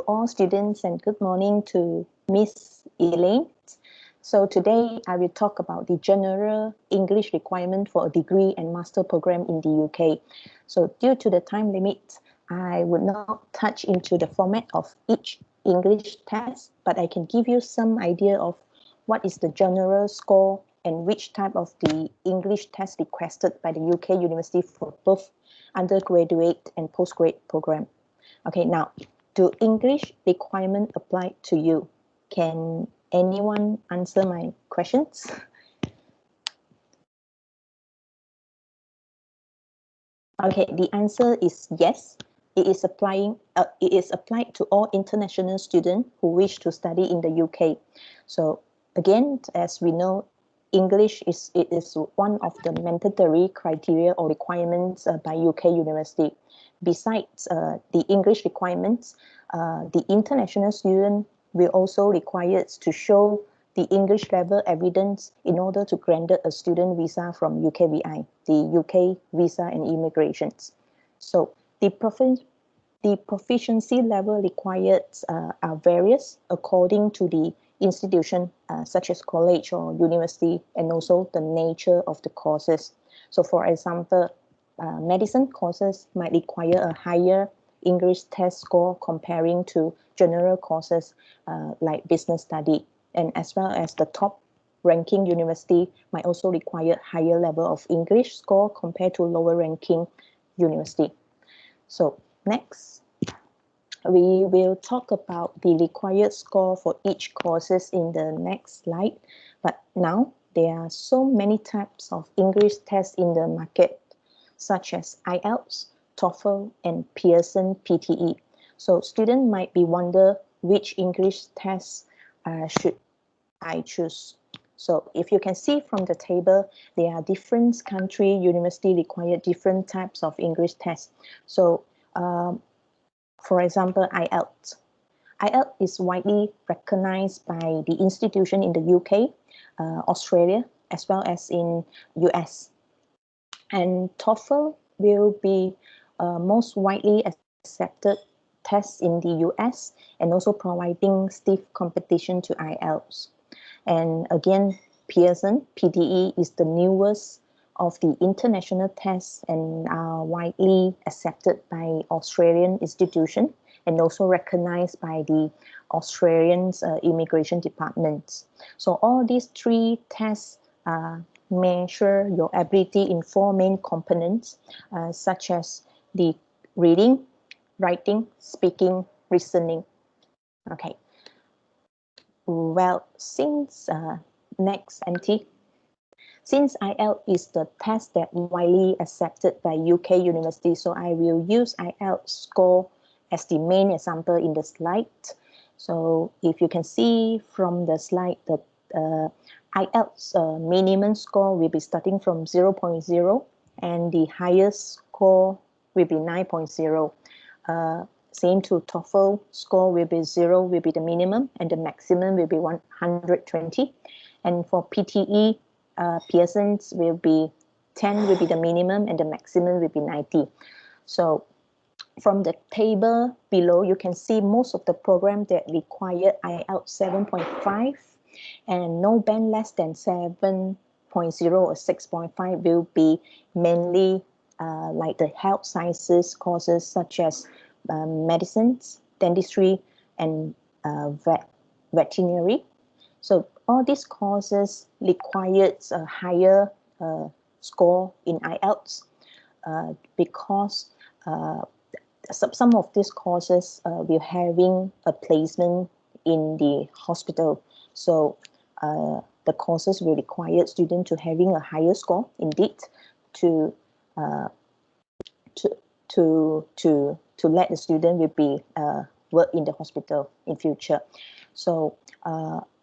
all students and good morning to Miss Elaine. So today I will talk about the general English requirement for a degree and master program in the UK. So due to the time limit, I would not touch into the format of each English test, but I can give you some idea of what is the general score and which type of the English test requested by the UK university for both undergraduate and postgrad program. Okay, now, do English requirement apply to you? Can anyone answer my questions? Okay, the answer is yes. It is applied to all international students who wish to study in the UK. So again, as we know, English is one of the mandatory criteria or requirements by UK university. Besides the English requirements, the international student will also required to show the English level evidence in order to grant a student visa from UKVI, the UK Visa and Immigrations. So the proficiency level required are various according to the institution, such as college or university, and also the nature of the courses. So for example, medicine courses might require a higher English test score comparing to general courses like business study, and as well as the top ranking university might also require higher level of English score compared to lower ranking university. So next, we will talk about the required score for each courses in the next slide. But now there are so many types of English tests in the market, such as Ielts, TOEFL, and Pearson PTE. So students might be wonder which English test should I choose. So if you can see from the table, there are different country university require different types of English tests. So for example, Ielts. Ielts is widely recognized by the institution in the UK, Australia, as well as in US. And TOEFL will be most widely accepted test in the US and also providing stiff competition to Ielts. And again, Pearson PTE is the newest of the international tests and are widely accepted by Australian institution and also recognized by the Australian immigration departments. So all these three tests measure your ability in four main components, such as the reading, writing, speaking, listening. Okay. Well, since next, MT. Since IELTS is the test that widely accepted by UK university, so I will use IELTS score as the main example in the slide. So if you can see from the slide, the IELTS minimum score will be starting from 0.0 and the highest score will be 9.0. Same to TOEFL, score will be 0 will be the minimum and the maximum will be 120. And for PTE, Pearson's will be 10 will be the minimum and the maximum will be 90. So from the table below, you can see most of the program that require IELTS 7.5 and no band less than 7.0 or 6.5 will be mainly like the health sciences courses such as medicines, dentistry, and veterinary. So all these courses required a higher score in IELTS because some of these courses will having a placement in the hospital. So the courses will require students to having a higher score indeed to let the student will be work in the hospital in future. So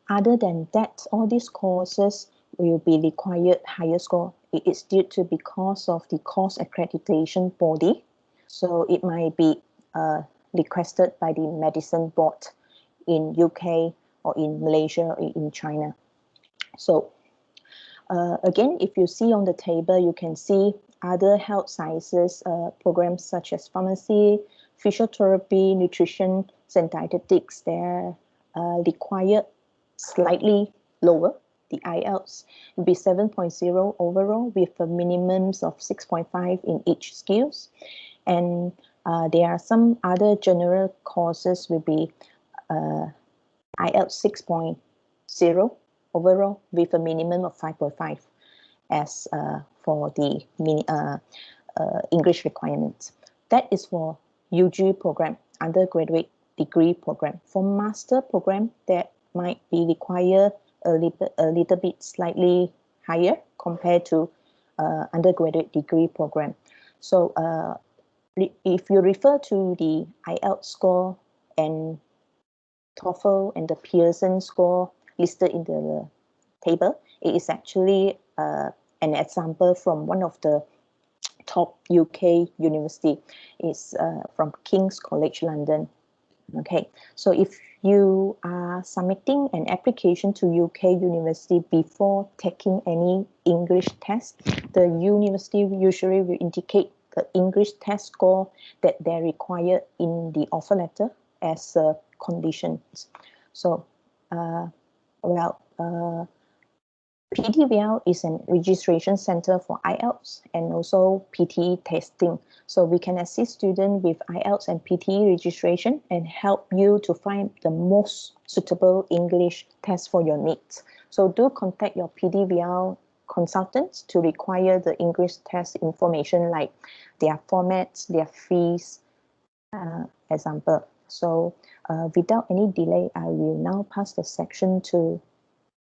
other than that, all these courses will be required higher score. It is due to because of the course accreditation body. So it might be requested by the medicine board in UK or in Malaysia or in China. So again, if you see on the table, you can see other health sciences programs such as pharmacy, physiotherapy, nutrition, syntactics, they're required slightly lower. The Ielts will be 7.0 overall with a minimum of 6.5 in each skills. And there are some other general courses will be Ielts 6.0 overall with a minimum of 5.5 as for the English requirements. That is for UG program, undergraduate degree program. For master program, that might be required a little bit slightly higher compared to undergraduate degree program. So if you refer to the IELTS score and TOEFL and the Pearson score listed in the table, it is actually an example from one of the top UK university. It's from King's College London. Okay, so if you are submitting an application to UK university before taking any English test, the university usually will indicate the English test score that they require in the offer letter as conditions. So, PTVL is a registration center for IELTS and also PTE testing. So we can assist students with IELTS and PTE registration and help you to find the most suitable English test for your needs. So do contact your PTVL consultants to require the English test information like their formats, their fees, example. So without any delay, I will now pass the section to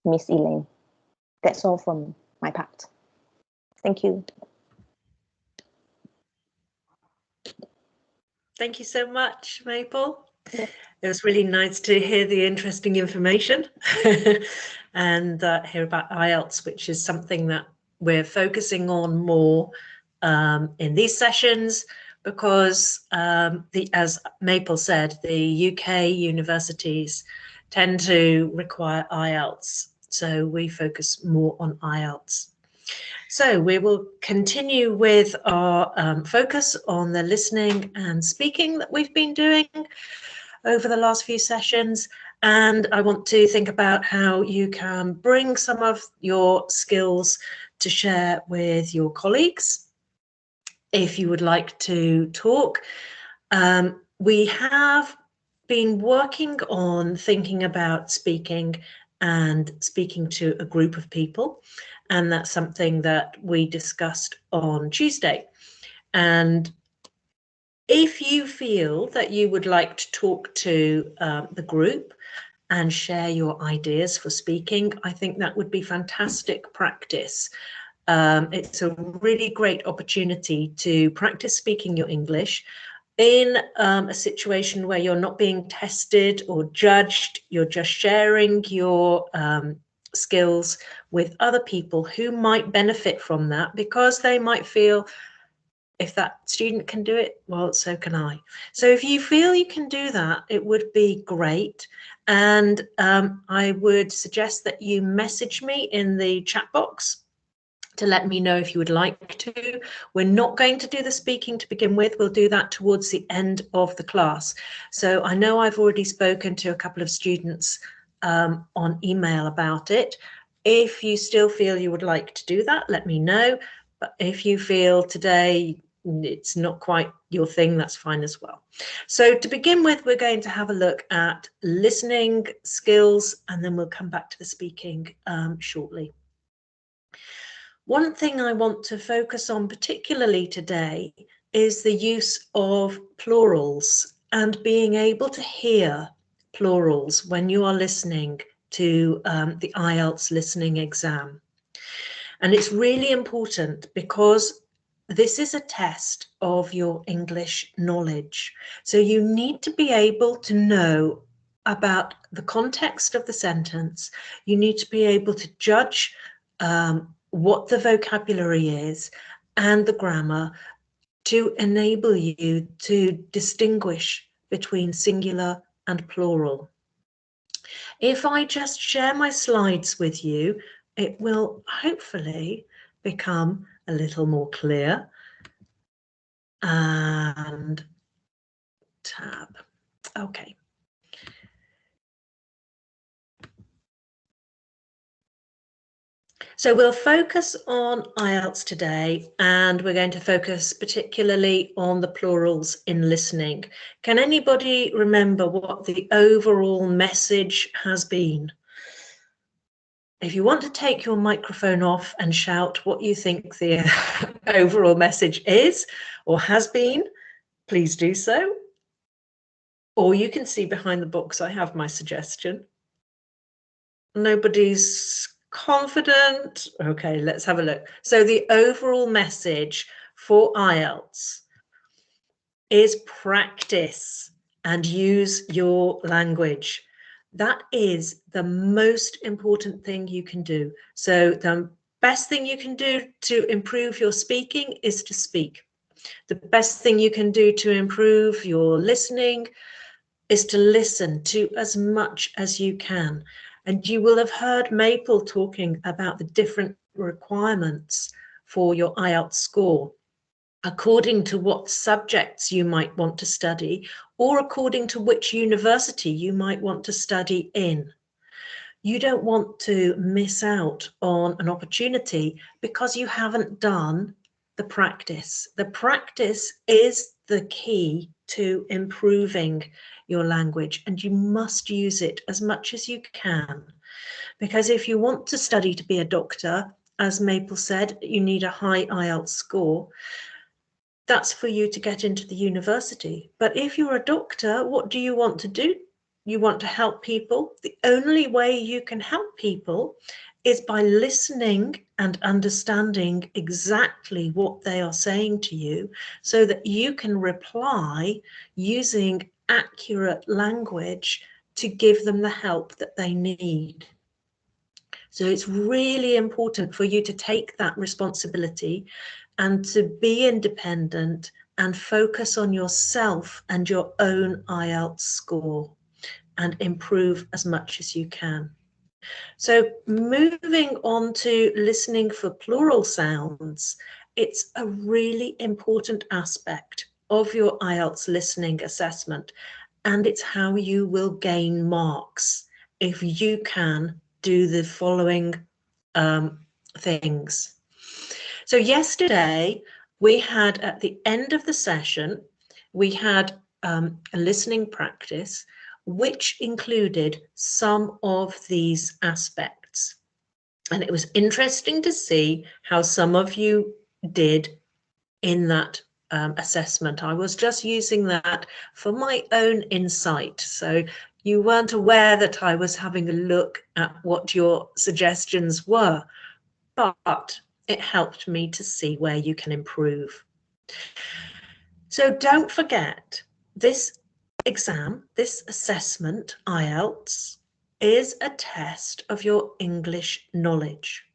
Miss Elaine. That's all from my part. Thank you. Thank you so much, Maple. Yeah. It was really nice to hear the interesting information and hear about IELTS, which is something that we're focusing on more in these sessions because, as Maple said, the UK universities tend to require IELTS. So we focus more on IELTS. So we will continue with our focus on the listening and speaking that we've been doing over the last few sessions. And I want to think about how you can bring some of your skills to share with your colleagues. If you would like to talk, we have been working on thinking about speaking and speaking to a group of people. And that's something that we discussed on Tuesday. And if you feel that you would like to talk to the group and share your ideas for speaking, I think that would be fantastic practice. It's a really great opportunity to practice speaking your English in a situation where you're not being tested or judged, you're just sharing your skills with other people who might benefit from that because they might feel, if that student can do it, well, so can I. So if you feel you can do that, it would be great. And I would suggest that you message me in the chat box to let me know if you would like to. We're not going to do the speaking to begin with. We'll do that towards the end of the class. So I know I've already spoken to a couple of students on email about it. If you still feel you would like to do that, let me know. But if you feel today it's not quite your thing, that's fine as well. So to begin with, we're going to have a look at listening skills, and then we'll come back to the speaking shortly. One thing I want to focus on particularly today is the use of plurals and being able to hear plurals when you are listening to the IELTS listening exam. And it's really important because this is a test of your English knowledge. So you need to be able to know about the context of the sentence. You need to be able to judge what the vocabulary is and the grammar to enable you to distinguish between singular and plural. If I just share my slides with you, it will hopefully become a little more clear. And tab. Okay, So we'll focus on IELTS today, and we're going to focus particularly on the plurals in listening. Can anybody remember what the overall message has been? If you want to take your microphone off and shout what you think the overall message is or has been, please do so. Or you can see behind the box, I have my suggestion. Nobody's confident. Okay, let's have a look. So the overall message for IELTS is practice and use your language. That is the most important thing you can do. So the best thing you can do to improve your speaking is to speak. The best thing you can do to improve your listening is to listen to as much as you can. And you will have heard Maple talking about the different requirements for your IELTS score, according to what subjects you might want to study, or according to which university you might want to study in. You don't want to miss out on an opportunity because you haven't done the practice. The practice is the key to improving your language, and you must use it as much as you can. Because if you want to study to be a doctor, as Maple said, you need a high IELTS score. That's for you to get into the university. But if you're a doctor, what do you want to do? You want to help people. The only way you can help people is by listening and understanding exactly what they are saying to you, so that you can reply using accurate language to give them the help that they need. So it's really important for you to take that responsibility and to be independent and focus on yourself and your own IELTS score and improve as much as you can. So moving on to listening for plural sounds, it's a really important aspect of your IELTS listening assessment, and it's how you will gain marks if you can do the following things. So yesterday we had, at the end of the session, we had a listening practice which included some of these aspects. And it was interesting to see how some of you did in that assessment. I was just using that for my own insight. So you weren't aware that I was having a look at what your suggestions were, but it helped me to see where you can improve. So don't forget, this exam, this assessment, IELTS, is a test of your English knowledge.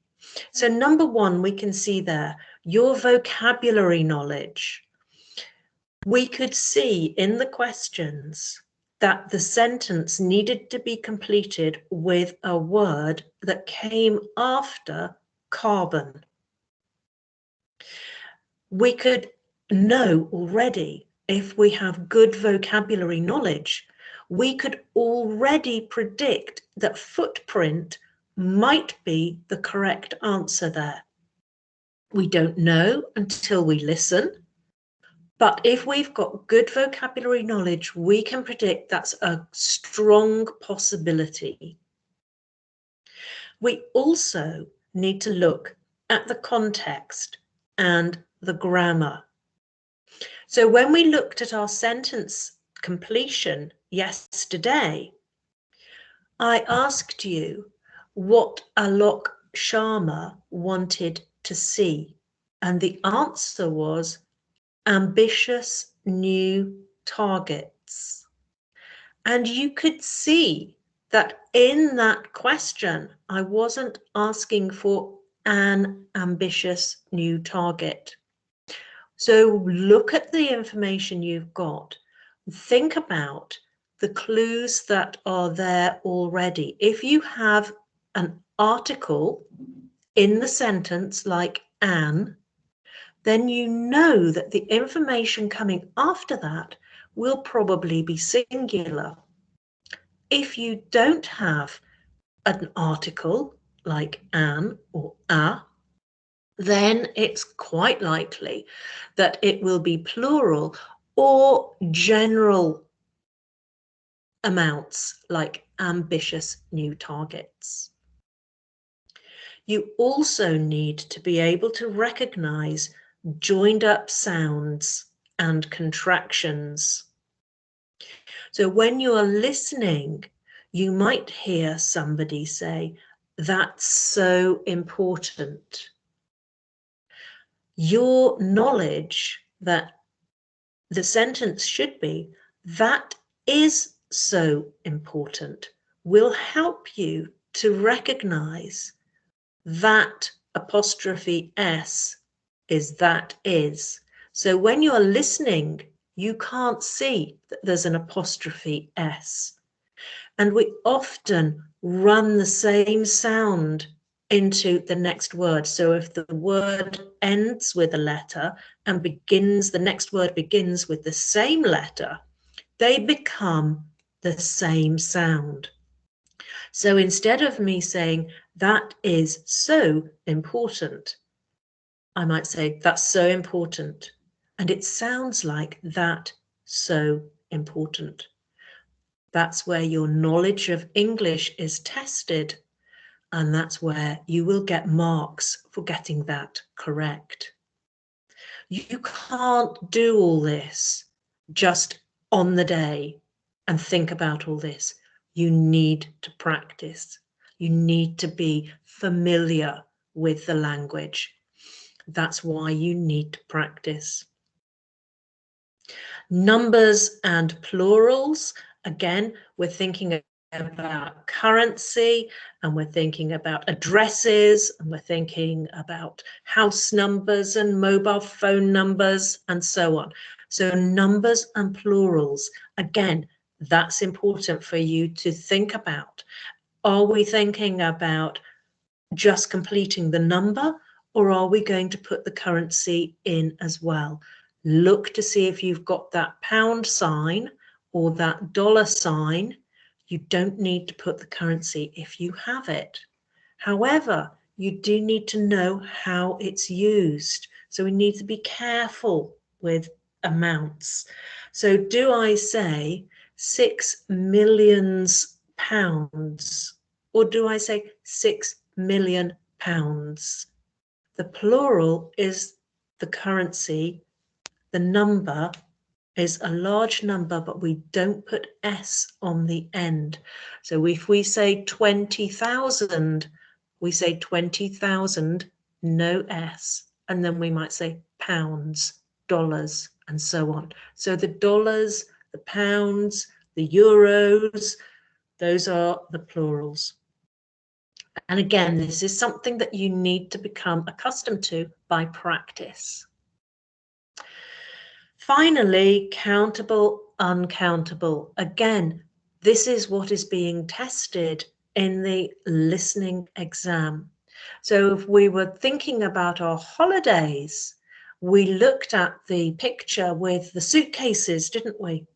So number one, we can see there, your vocabulary knowledge. We could see in the questions that the sentence needed to be completed with a word that came after carbon. We could know already, if we have good vocabulary knowledge, we could already predict that footprint might be the correct answer there. We don't know until we listen, but if we've got good vocabulary knowledge, we can predict that's a strong possibility. We also need to look at the context and the grammar. So when we looked at our sentence completion yesterday, I asked you what Alok Sharma wanted to see, and the answer was ambitious new targets. And you could see that in that question, I wasn't asking for an ambitious new target. So look at the information you've got. Think about the clues that are there already. If you have an article in the sentence like an, then you know that the information coming after that will probably be singular. If you don't have an article like an or a, then it's quite likely that it will be plural or general amounts like ambitious new targets. You also need to be able to recognize joined up sounds and contractions. So when you are listening, you might hear somebody say, "That's so important." Your knowledge that the sentence should be, "That is so important," will help you to recognize that apostrophe S is that is. So when you're listening, you can't see that there's an apostrophe S. And we often run the same sound into the next word. So if the word ends with a letter and the next word begins with the same letter, they become the same sound. So instead of me saying, "That is so important," I might say, "That's so important." And it sounds like that so important. That's where your knowledge of English is tested. And that's where you will get marks for getting that correct. You can't do all this just on the day and think about all this. You need to practice. You need to be familiar with the language. That's why you need to practice. Numbers and plurals. Again, we're thinking about currency, and we're thinking about addresses, and we're thinking about house numbers and mobile phone numbers and so on. So numbers and plurals, again, that's important for you to think about. Are we thinking about just completing the number, or are we going to put the currency in as well? Look to see if you've got that pound sign or that dollar sign. You don't need to put the currency if you have it. However, you do need to know how it's used. So we need to be careful with amounts. So do I say 6 million pounds, or do I say 6 million pounds? The plural is the currency. The number is a large number, but we don't put S on the end. So if we say 20,000, we say 20,000, no S, and then we might say pounds, dollars, and so on. So the dollars, the pounds, the euros, those are the plurals. And again, this is something that you need to become accustomed to by practice. Finally, countable, uncountable. Again, this is what is being tested in the listening exam. So if we were thinking about our holidays, we looked at the picture with the suitcases, didn't we?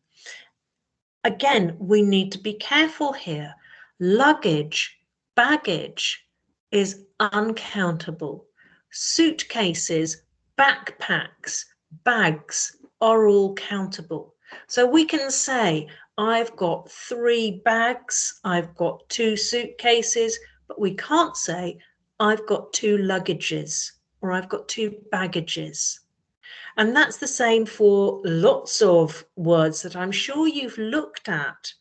Again, we need to be careful here. Luggage, baggage is uncountable. Suitcases, backpacks, bags are all countable. So we can say, I've got 3 bags, I've got 2 suitcases, but we can't say, I've got 2 luggages or I've got 2 baggages. And that's the same for lots of words that I'm sure you've looked at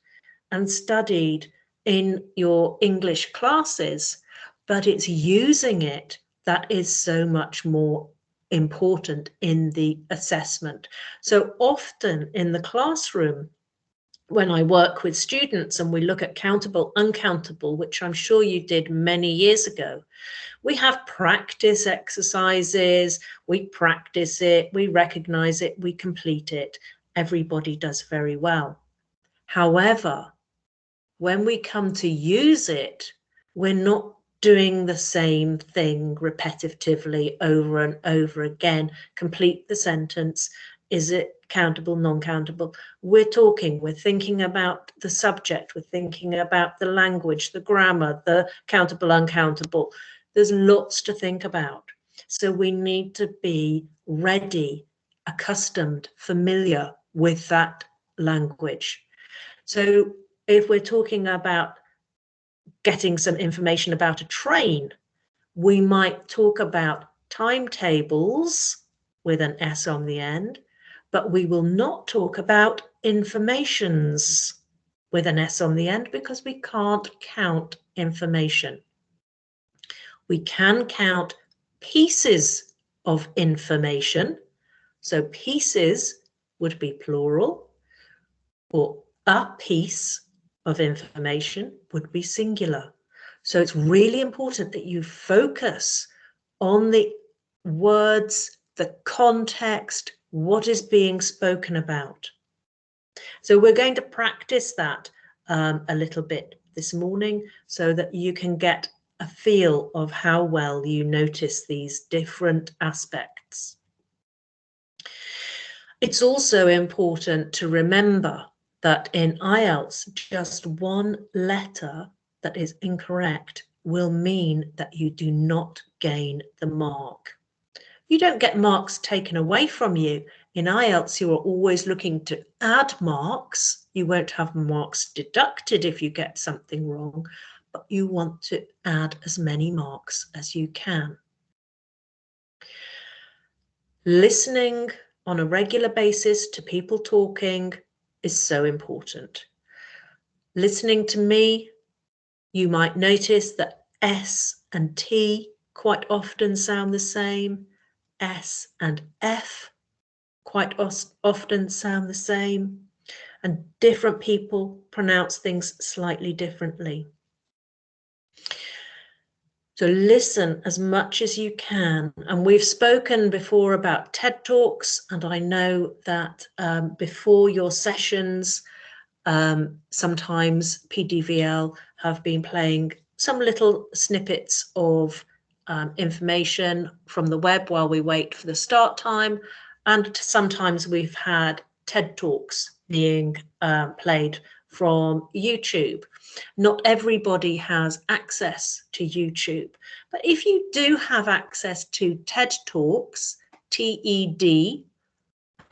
and studied in your English classes, but it's using it that is so much more important in the assessment. So often in the classroom, when I work with students and we look at countable, uncountable, which I'm sure you did many years ago, we have practice exercises, we practice it, we recognize it, we complete it. Everybody does very well. However, when we come to use it, we're not doing the same thing repetitively over and over again. Complete the sentence. Is it countable, non-countable. We're talking, we're thinking about the subject, we're thinking about the language, the grammar, the countable, uncountable. There's lots to think about. So we need to be ready, accustomed, familiar with that language. So if we're talking about getting some information about a train, we might talk about timetables with an S on the end, but we will not talk about informations with an S on the end because we can't count information. We can count pieces of information. So pieces would be plural, or a piece of information would be singular. So it's really important that you focus on the words, the context, what is being spoken about. So we're going to practice that a little bit this morning so that you can get a feel of how well you notice these different aspects. It's also important to remember that in Ielts, just one letter that is incorrect will mean that you do not gain the mark. You don't get marks taken away from you. In Ielts, you are always looking to add marks. You won't have marks deducted if you get something wrong, but you want to add as many marks as you can. Listening on a regular basis to people talking is so important. Listening to me, you might notice that S and T quite often sound the same. S and F quite often sound the same. And different people pronounce things slightly differently. So listen as much as you can. And we've spoken before about TED Talks, and I know that before your sessions, sometimes PDVL have been playing some little snippets of information from the web while we wait for the start time. And sometimes we've had TED Talks being played from YouTube. Not everybody has access to YouTube, but if you do have access to TED Talks, TED,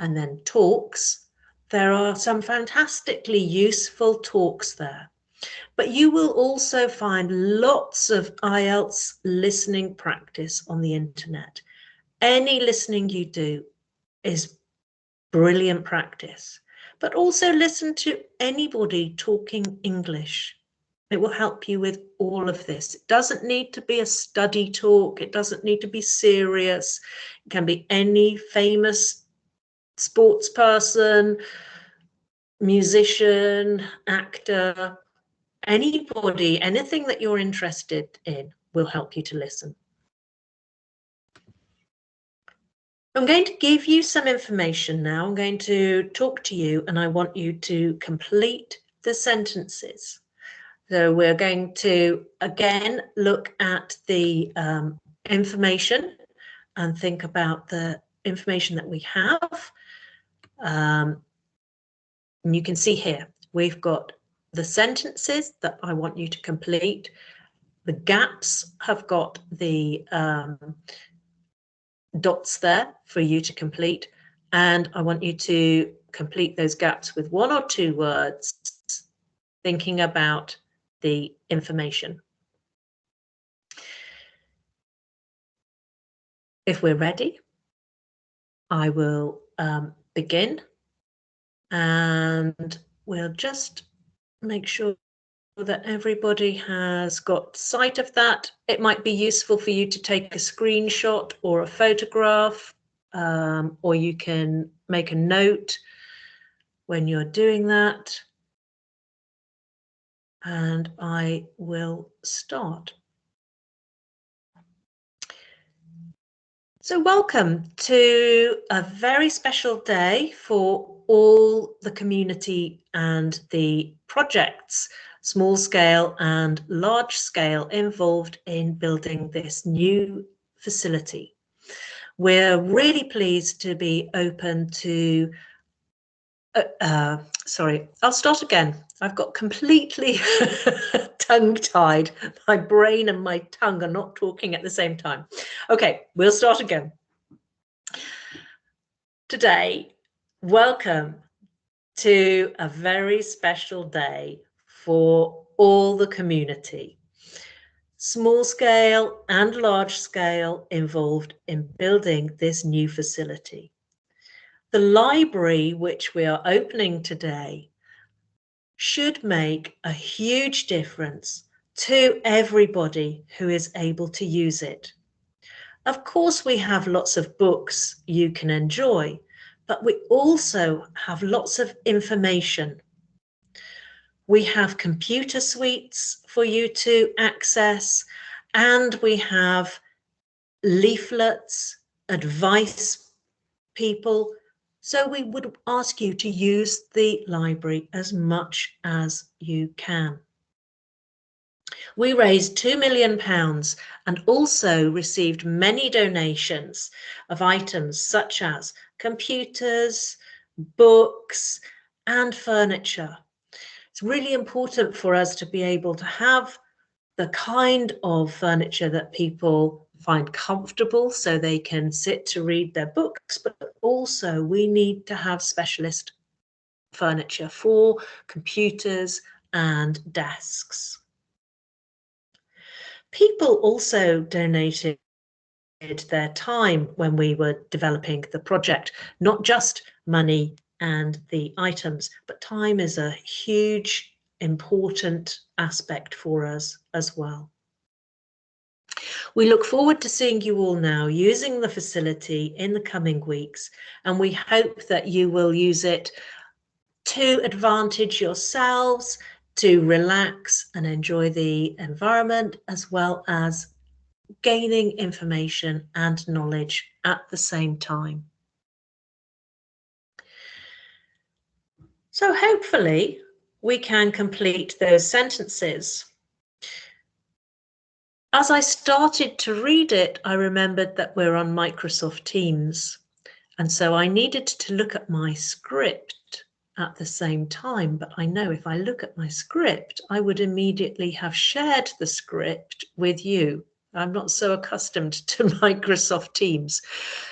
and then Talks, there are some fantastically useful talks there. But you will also find lots of Ielts listening practice on the internet. Any listening you do is brilliant practice. But also listen to anybody talking English. It will help you with all of this. It doesn't need to be a study talk. It doesn't need to be serious. It can be any famous sports person, musician, actor, anybody, anything that you're interested in will help you to listen. I'm going to give you some information now. I'm going to talk to you and I want you to complete the sentences. So we're going to again look at the information and think about the information that we have. And you can see here, we've got the sentences that I want you to complete. The gaps have got the dots there for you to complete. And I want you to complete those gaps with one or two words, thinking about the information. If we're ready, I will begin, and we'll just make sure that everybody has got sight of that. It might be useful for you to take a screenshot or a photograph, or you can make a note when you're doing that. And I will start. So welcome to a very special day for all the community and the projects, small scale and large scale, involved in building this new facility. We're really pleased to be open to sorry, I'll start again. I've got completely tongue-tied. My brain and my tongue are not talking at the same time. Okay, we'll start again. Today, welcome to a very special day for all the community. Small scale and large scale involved in building this new facility. The library which we are opening today should make a huge difference to everybody who is able to use it. Of course, we have lots of books you can enjoy, but we also have lots of information. We have computer suites for you to access, and we have leaflets, advice people. So we would ask you to use the library as much as you can. We raised £2 million and also received many donations of items such as computers, books, and furniture. It's really important for us to be able to have the kind of furniture that people find comfortable so they can sit to read their books, but also we need to have specialist furniture for computers and desks. People also donated their time when we were developing the project, not just money and the items, but time is a huge, important aspect for us as well. We look forward to seeing you all now using the facility in the coming weeks, and we hope that you will use it to advantage yourselves, to relax and enjoy the environment, as well as gaining information and knowledge at the same time. So hopefully we can complete those sentences. As I started to read it, I remembered that we're on Microsoft Teams, and so I needed to look at my script at the same time, but I know if I look at my script, I would immediately have shared the script with you. I'm not so accustomed to Microsoft Teams.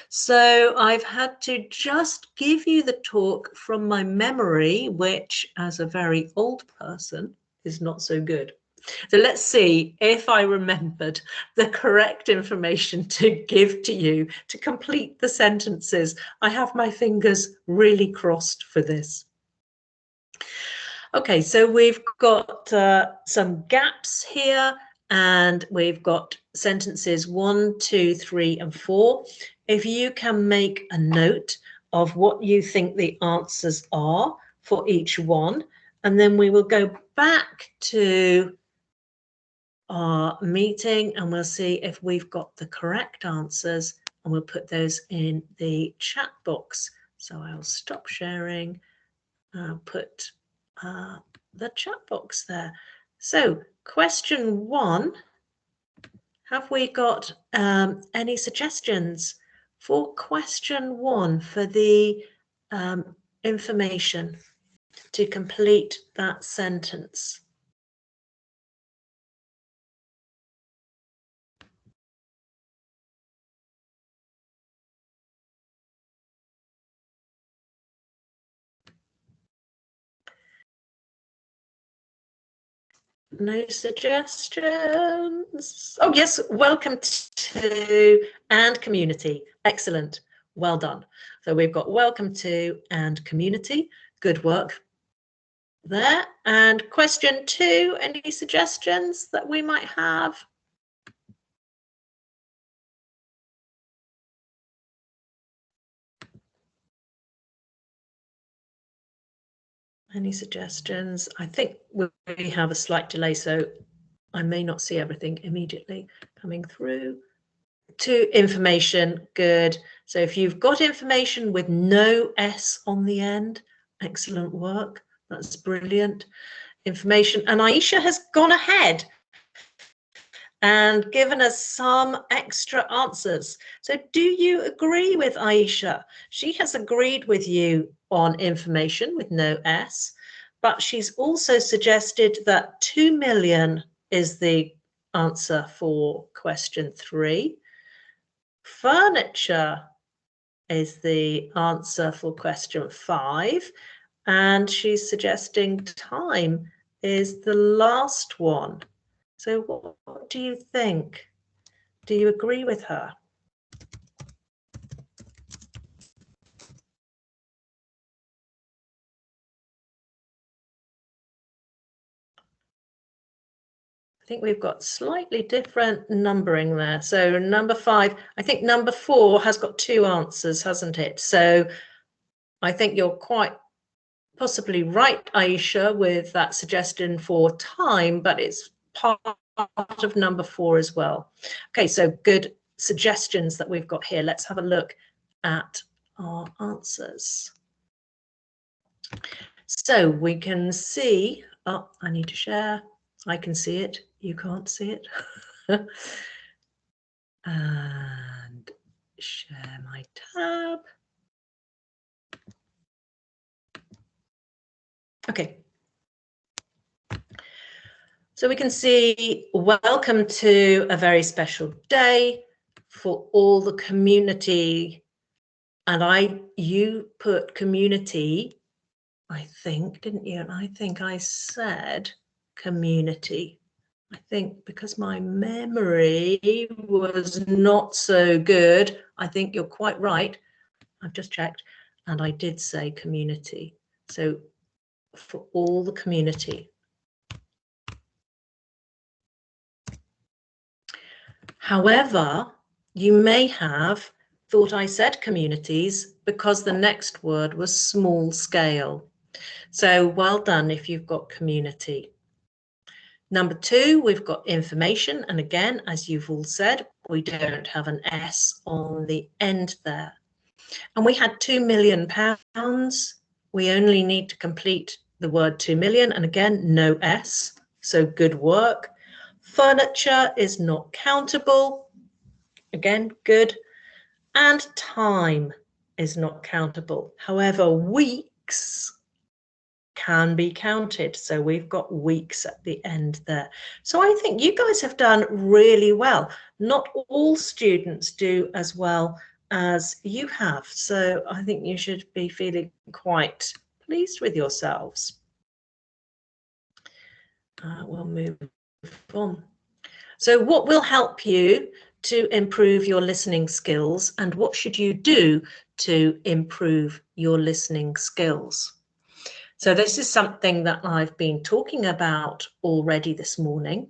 So I've had to just give you the talk from my memory, which as a very old person is not so good. So let's see if I remembered the correct information to give to you to complete the sentences. I have my fingers really crossed for this. Okay, so we've got some gaps here, and we've got sentences 1, 2, 3, and 4. If you can make a note of what you think the answers are for each one, and then we will go back to our meeting and we'll see if we've got the correct answers, and we'll put those in the chat box. So I'll stop sharing, I'll put the chat box there. So question 1, have we got any suggestions for question 1 for the information to complete that sentence? No suggestions? Oh yes, welcome to and community. Excellent, well done. So we've got welcome to and community. Good work there. And question 2, any suggestions that we might have? Any suggestions? I think we have a slight delay, so I may not see everything immediately coming through. To information, good. So if you've got information with no S on the end, excellent work. That's brilliant. Information. And Aisha has gone ahead and given us some extra answers. So do you agree with Aisha? She has agreed with you on information with no S, but she's also suggested that 2 million is the answer for question 3. Furniture is the answer for question 5. And she's suggesting time is the last one. So what do you think? Do you agree with her? I think we've got slightly different numbering there. So number 5, I think number 4 has got 2 answers, hasn't it? So I think you're quite possibly right, Aisha, with that suggestion for time, but it's part of number 4 as well. Okay, so good suggestions that we've got here. Let's have a look at our answers. So we can see, oh, I need to share. I can see it, you can't see it. And share my tab. Okay. So we can see, welcome to a very special day for all the community. And you put community, I think, didn't you? And I think I said community. I think because my memory was not so good, I think you're quite right. I've just checked, and I did say community. So for all the community. However, you may have thought I said communities because the next word was small scale. So well done if you've got community. Number 2, we've got information. And again, as you've all said, we don't have an S on the end there. And we had £2 million. We only need to complete the word 2 million. And again, no S. So good work. Furniture is not countable. Again, good. And time is not countable. However, weeks can be counted. So we've got weeks at the end there. So I think you guys have done really well. Not all students do as well as you have. So I think you should be feeling quite pleased with yourselves. We'll move on. So what will help you to improve your listening skills, and what should you do to improve your listening skills? So this is something that I've been talking about already this morning,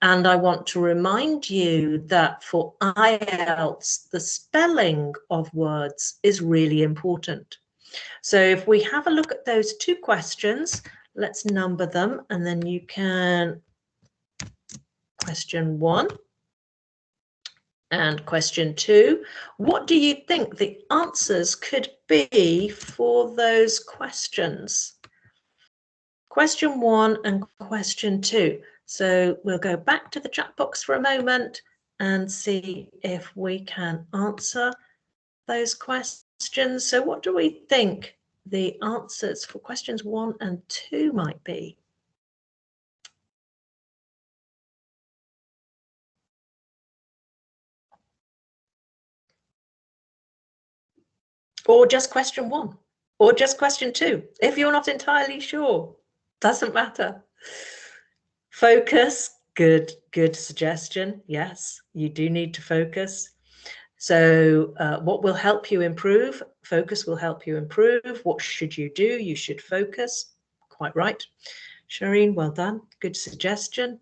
and I want to remind you that for IELTS, the spelling of words is really important. So if we have a look at those 2 questions, let's number them, and then you can question 1 and question 2. What do you think the answers could be for those questions? Question 1 and question 2. So we'll go back to the chat box for a moment and see if we can answer those questions. So what do we think the answers for questions 1 and 2 might be? Or just question 1, or just question 2, if you're not entirely sure. Doesn't matter. Focus, good suggestion. Yes, you do need to focus. So what will help you improve? Focus will help you improve. What should you do? You should focus. Quite right. Shireen, well done. Good suggestion.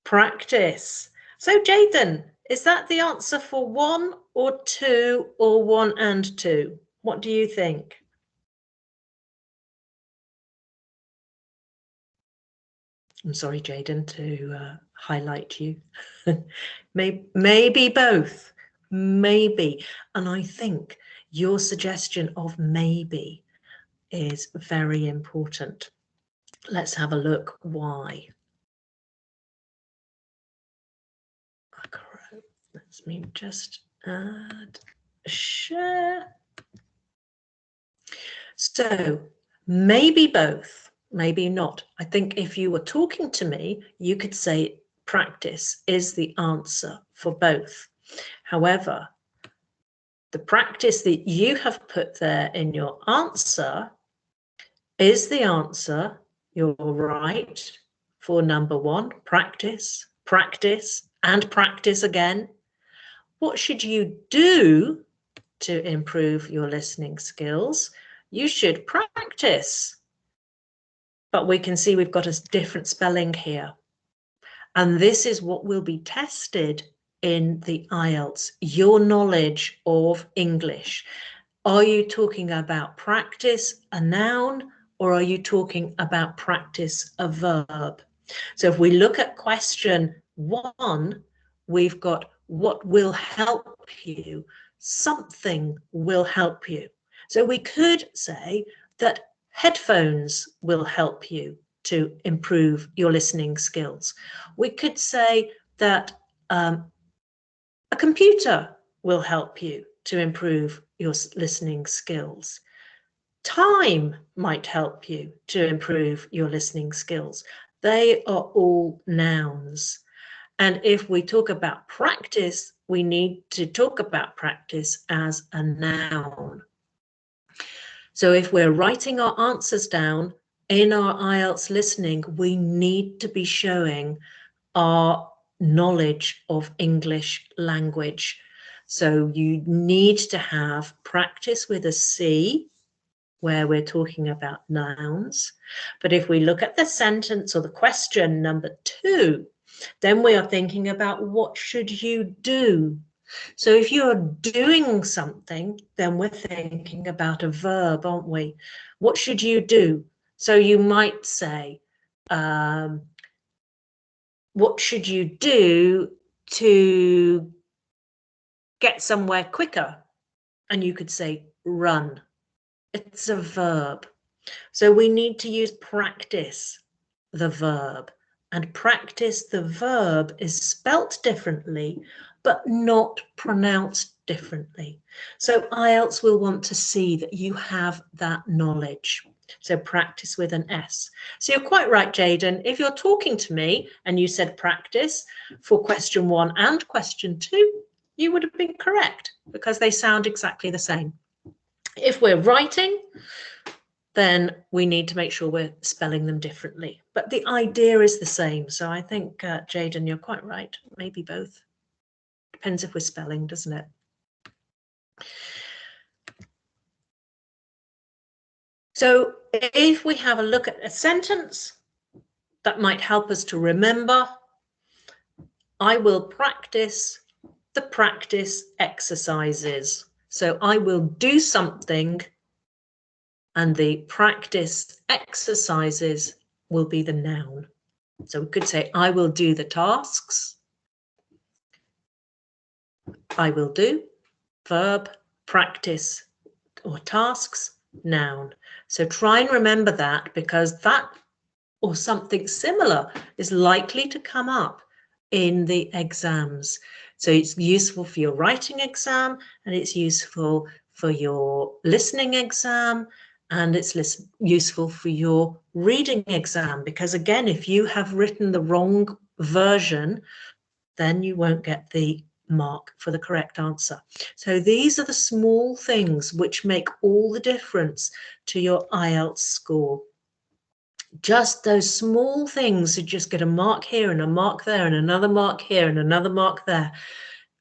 Practice. So Jayden, is that the answer for 1 or 2 or 1 and 2? What do you think? I'm sorry, Jayden, to highlight you. Maybe both, maybe. And I think your suggestion of maybe is very important. Let's have a look why. Let me just add share. So maybe both, maybe not. I think if you were talking to me, you could say practice is the answer for both. However, the practice that you have put there in your answer is the answer. You're right for number one, practice, practice, and practice again. What should you do to improve your listening skills? You should practice. But we can see we've got a different spelling here. And this is what will be tested in the Ielts, your knowledge of English. Are you talking about practice, a noun, or are you talking about practice, a verb? So if we look at question 1, we've got what will help you, something will help you. So we could say that headphones will help you to improve your listening skills. We could say that a computer will help you to improve your listening skills. Time might help you to improve your listening skills. They are all nouns. And if we talk about practice, we need to talk about practice as a noun. So if we're writing our answers down in our Ielts listening, we need to be showing our knowledge of English language. So you need to have practice with a C, where we're talking about nouns. But if we look at the sentence or the question number 2, then we are thinking about what should you do? So if you're doing something, then we're thinking about a verb, aren't we? What should you do? So you might say, what should you do to get somewhere quicker? And you could say run. It's a verb. So we need to use practice, the verb. And practice, the verb, is spelt differently, but not pronounced differently. So Ielts will want to see that you have that knowledge. So practice with an S. So you're quite right, Jaden. If you're talking to me and you said practice for question 1 and question 2, you would have been correct because they sound exactly the same. If we're writing, then we need to make sure we're spelling them differently. But the idea is the same. So I think, Jaden, you're quite right. Maybe both. Depends if we're spelling, doesn't it? So if we have a look at a sentence that might help us to remember, I will practice the practice exercises. So I will do something, and the practice exercises will be the noun. So we could say, I will do the tasks. I will do, verb, practice, or tasks, noun. So try and remember that, because that or something similar is likely to come up in the exams. So it's useful for your writing exam, and it's useful for your listening exam, and it's useful for your reading exam, because again, if you have written the wrong version, then you won't get the mark for the correct answer. So these are the small things which make all the difference to your Ielts score. Just those small things, you just get a mark here and a mark there and another mark here and another mark there.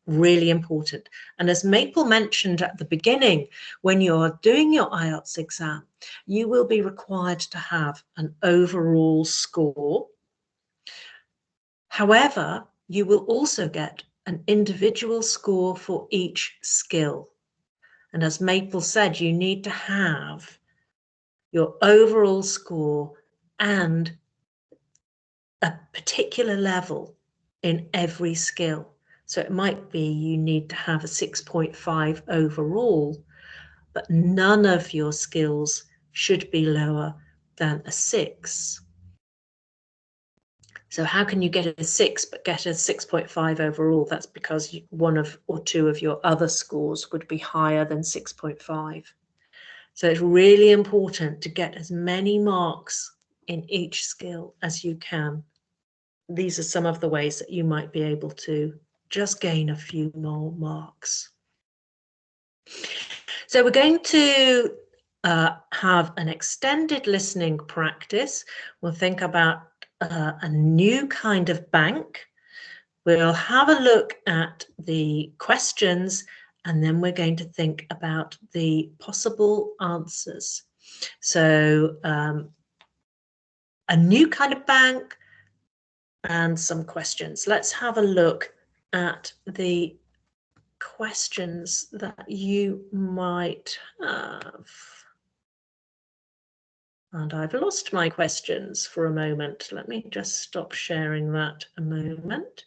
Really important. And as Maple mentioned at the beginning, when you're doing your Ielts exam, you will be required to have an overall score. However, you will also get an individual score for each skill. And as Maple said, you need to have your overall score and a particular level in every skill. So it might be you need to have a 6.5 overall, but none of your skills should be lower than a 6. So how can you get a 6 but get a 6.5 overall? That's because one of or two of your other scores would be higher than 6.5. So it's really important to get as many marks in each skill as you can. These are some of the ways that you might be able to just gain a few more marks. So we're going to have an extended listening practice. We'll think about a new kind of bank. We'll have a look at the questions, and then we're going to think about the possible answers. So a new kind of bank and some questions. Let's have a look at the questions that you might have. And I've lost my questions for a moment. Let me just stop sharing that a moment.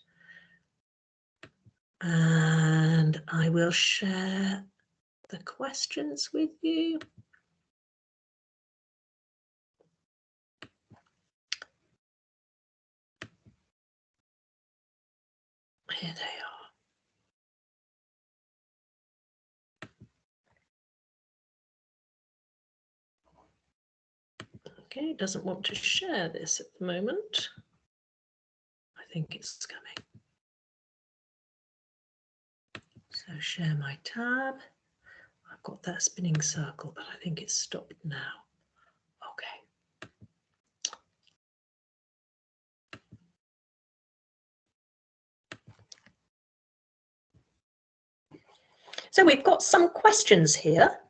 And I will share the questions with you. Here they are. Okay, it doesn't want to share this at the moment. I think it's coming. So share my tab. I've got that spinning circle, but I think it's stopped now. Okay. So we've got some questions here,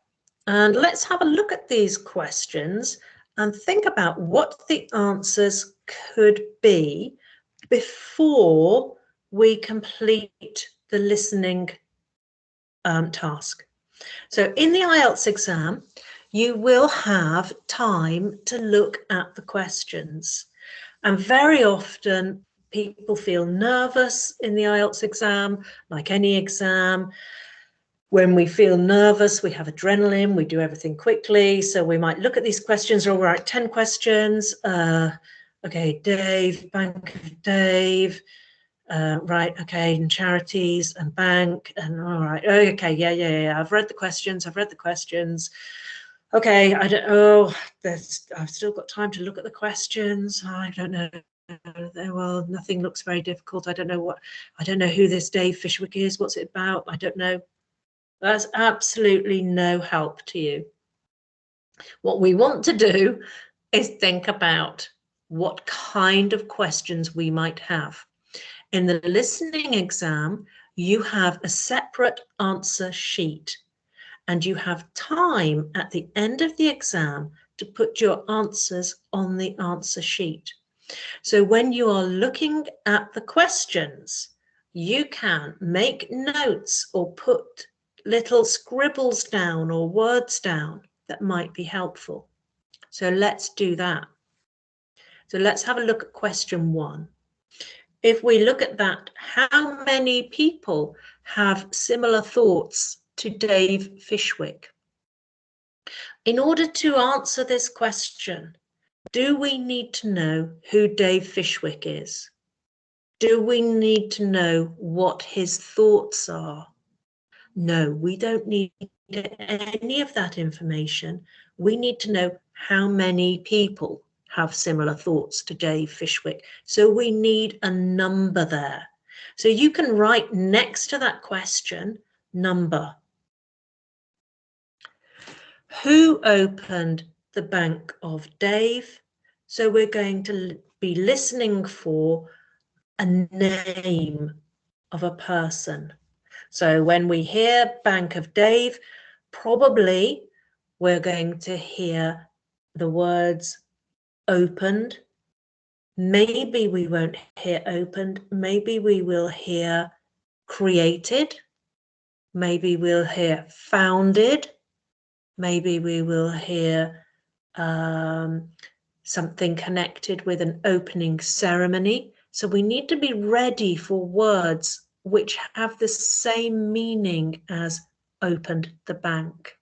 and let's have a look at these questions and think about what the answers could be before we complete the listening task. So in the Ielts exam, you will have time to look at the questions. And very often people feel nervous in the Ielts exam, like any exam. When we feel nervous, we have adrenaline, we do everything quickly. So we might look at these questions, or write 10 questions. Okay, Dave, Bank of Dave. Right, okay, and Charities and bank, and all right, okay, yeah. I've read the questions. Okay, I've still got time to look at the questions. I don't know. Well, nothing looks very difficult. I don't know who this Dave Fishwick is. What's it about? I don't know. That's absolutely no help to you. What we want to do is think about what kind of questions we might have. In the listening exam, you have a separate answer sheet, and you have time at the end of the exam to put your answers on the answer sheet. So when you are looking at the questions, you can make notes or put little scribbles down or words down that might be helpful. So let's do that. So let's have a look at question 1. If we look at that, how many people have similar thoughts to Dave Fishwick? In order to answer this question, do we need to know who Dave Fishwick is? Do we need to know what his thoughts are? No, we don't need any of that information. We need to know how many people have similar thoughts to Dave Fishwick. So we need a number there. So you can write next to that question, number. Who opened the Bank of Dave? So we're going to be listening for a name of a person. So when we hear Bank of Dave, probably we're going to hear the words opened. Maybe we won't hear opened. Maybe we will hear created. Maybe we'll hear founded. Maybe we will hear something connected with an opening ceremony. So we need to be ready for words which have the same meaning as opened the bank.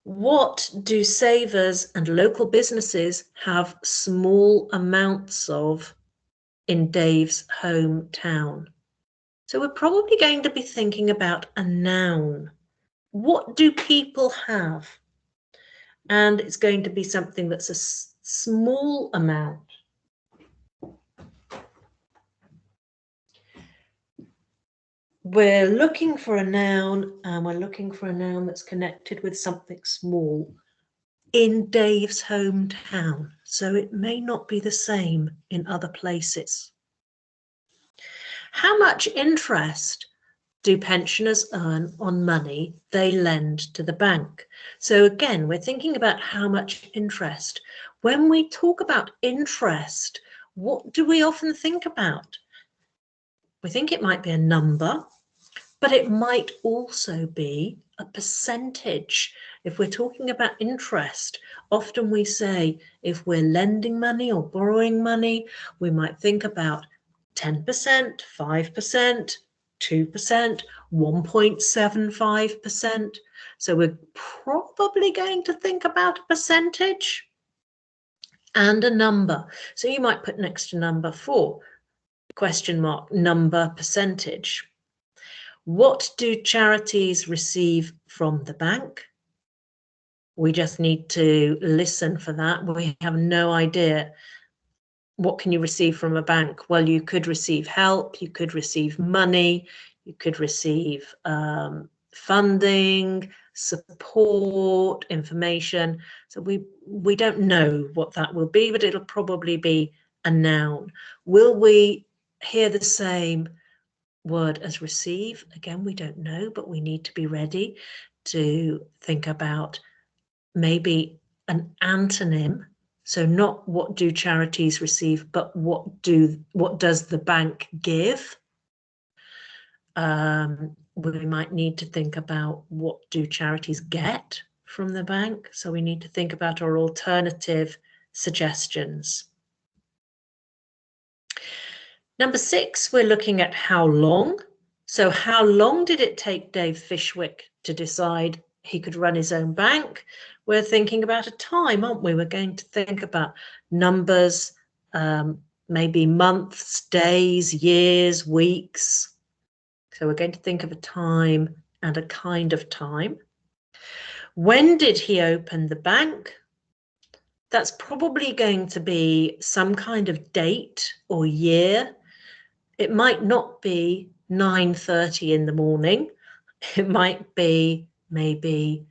What do savers and local businesses have small amounts of in Dave's hometown? So we're probably going to be thinking about a noun. What do people have? And it's going to be something that's a small amount. We're looking for a noun, and we're looking for a noun that's connected with something small in Dave's hometown. So it may not be the same in other places. How much interest do pensioners earn on money they lend to the bank? So again, we're thinking about how much interest. When we talk about interest, what do we often think about? We think it might be a number, but it might also be a percentage. If we're talking about interest, often we say if we're lending money or borrowing money, we might think about 10%, 5%, 2%, 1.75%. So we're probably going to think about a percentage and a number. So you might put next to number 4, question mark, number, percentage. What do charities receive from the bank? We just need to listen for that. We have no idea. What can you receive from a bank? Well, you could receive help, you could receive money, you could receive funding, support, information. So we don't know what that will be, but it'll probably be a noun. Will we hear the same word as receive? Again, we don't know, but we need to be ready to think about maybe an antonym. So not what do charities receive, but what does the bank give? We might need to think about what do charities get from the bank. So we need to think about our alternative suggestions. Number 6, we're looking at how long. So how long did it take Dave Fishwick to decide he could run his own bank? We're thinking about a time, aren't we? We're going to think about numbers, maybe months, days, years, weeks. So we're going to think of a time and a kind of time. When did he open the bank? That's probably going to be some kind of date or year. It might not be 9:30 in the morning. It might be maybe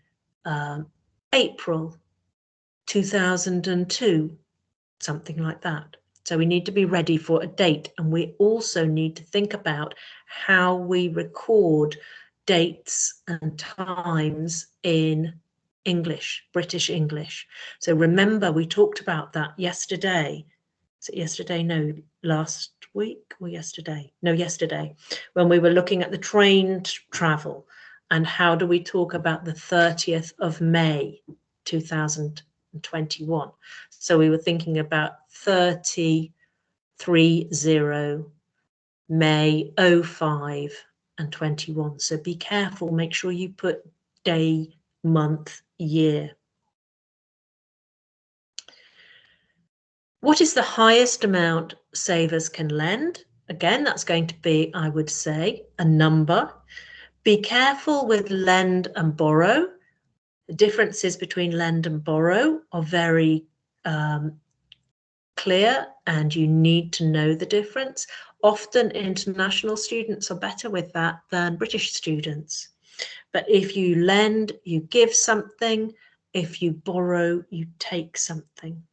April 2002, something like that. So we need to be ready for a date, and we also need to think about how we record dates and times in English, British English. So remember, we talked about that yesterday. Is it yesterday? No, last week or yesterday? No, yesterday, when we were looking at the train travel and how do we talk about the 30th of May 2021. So we were thinking about 30 May 05 and 21. So be careful, make sure you put day, month, year. What is the highest amount savers can lend? Again, that's going to be, I would say, a number. Be careful with lend and borrow. The differences between lend and borrow are very clear, and you need to know the difference. Often international students are better with that than British students. But if you lend, you give something. If you borrow, you take something.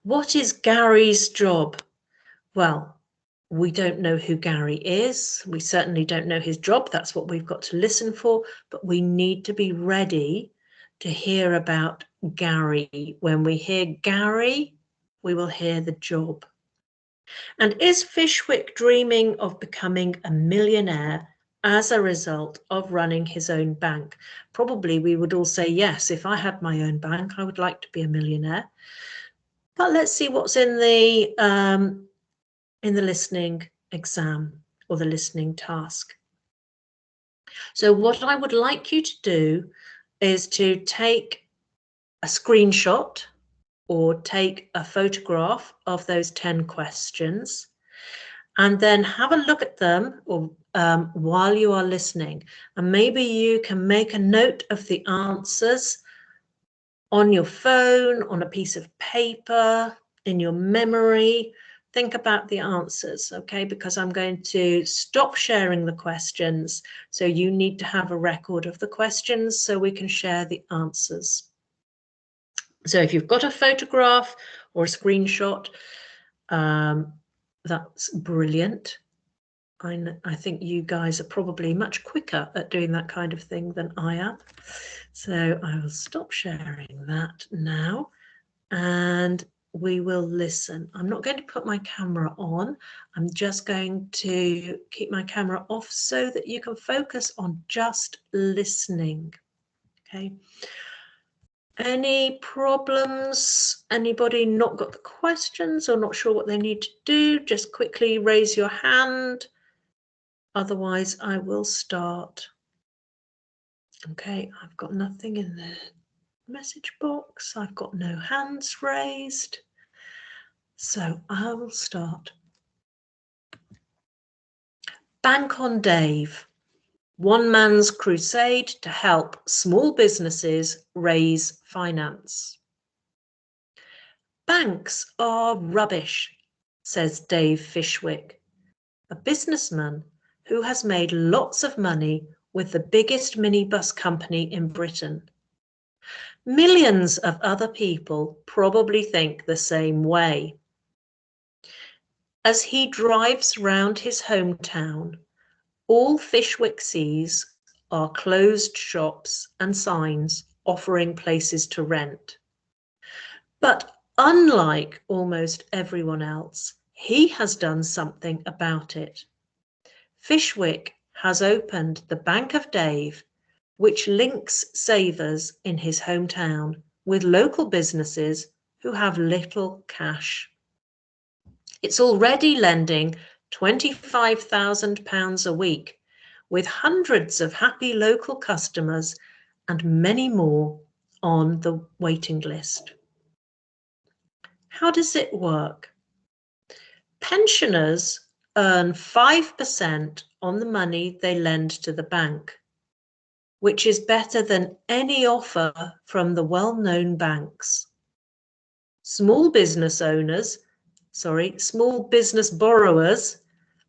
What is Gary's job? Well, we don't know who Gary is. We certainly don't know his job. That's what we've got to listen for. But we need to be ready to hear about Gary. When we hear Gary, we will hear the job. And is Fishwick dreaming of becoming a millionaire as a result of running his own bank? Probably we would all say yes. If I had my own bank, I would like to be a millionaire. But let's see what's in the listening exam or the listening task. So what I would like you to do is to take a screenshot or take a photograph of those 10 questions and then have a look at them or while you are listening. And maybe you can make a note of the answers on your phone, on a piece of paper, in your memory. Think about the answers, okay? Because I'm going to stop sharing the questions. So you need to have a record of the questions so we can share the answers. So if you've got a photograph or a screenshot, that's brilliant. I think you guys are probably much quicker at doing that kind of thing than I am. So I will stop sharing that now and we will listen. I'm not going to put my camera on. I'm just going to keep my camera off so that you can focus on just listening. Okay. Any problems? Anybody not got the questions or not sure what they need to do? Just quickly raise your hand. Otherwise, I will start. Okay, I've got nothing in the message box. I've got no hands raised. So I will start. Bank on Dave. One man's crusade to help small businesses raise finance. Banks are rubbish, says Dave Fishwick, a businessman who has made lots of money with the biggest minibus company in Britain. Millions of other people probably think the same way. As he drives round his hometown, all Fishwick sees are closed shops and signs offering places to rent. But unlike almost everyone else, he has done something about it. Fishwick has opened the Bank of Dave, which links savers in his hometown with local businesses who have little cash. It's already lending £25,000 a week, with hundreds of happy local customers and many more on the waiting list. How does it work? Pensioners earn 5% on the money they lend to the bank, which is better than any offer from the well-known banks. Small business borrowers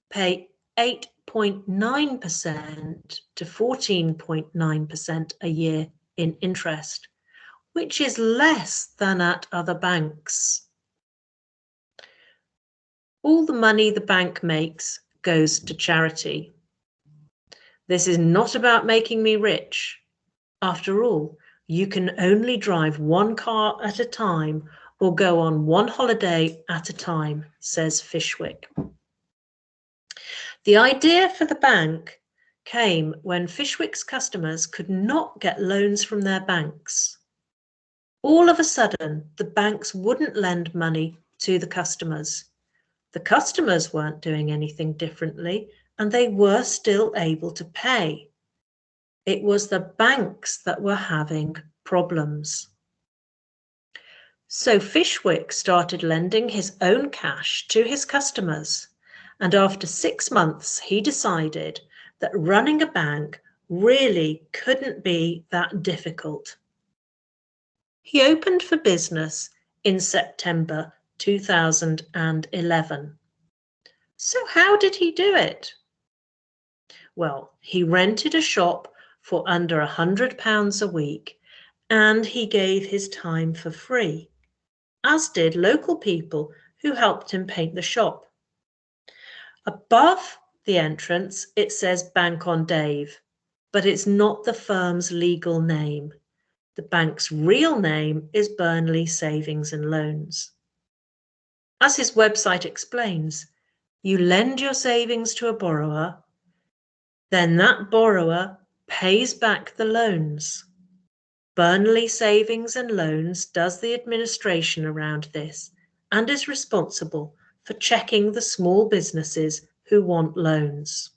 pay 8.9% to 14.9% a year in interest, which is less than at other banks. All the money the bank makes goes to charity. This is not about making me rich. After all, you can only drive one car at a time or go on one holiday at a time, says Fishwick. The idea for the bank came when Fishwick's customers could not get loans from their banks. All of a sudden, the banks wouldn't lend money to the customers. The customers weren't doing anything differently, and they were still able to pay. It was the banks that were having problems. So Fishwick started lending his own cash to his customers, and after 6 months, he decided that running a bank really couldn't be that difficult. He opened for business in September 2011. So how did he do it? Well, he rented a shop for under £100 a week, and he gave his time for free, as did local people who helped him paint the shop. Above the entrance, it says Bank on Dave, but it's not the firm's legal name. The bank's real name is Burnley Savings and Loans. As his website explains, you lend your savings to a borrower, then that borrower pays back the loans. Burnley Savings and Loans does the administration around this and is responsible for checking the small businesses who want loans.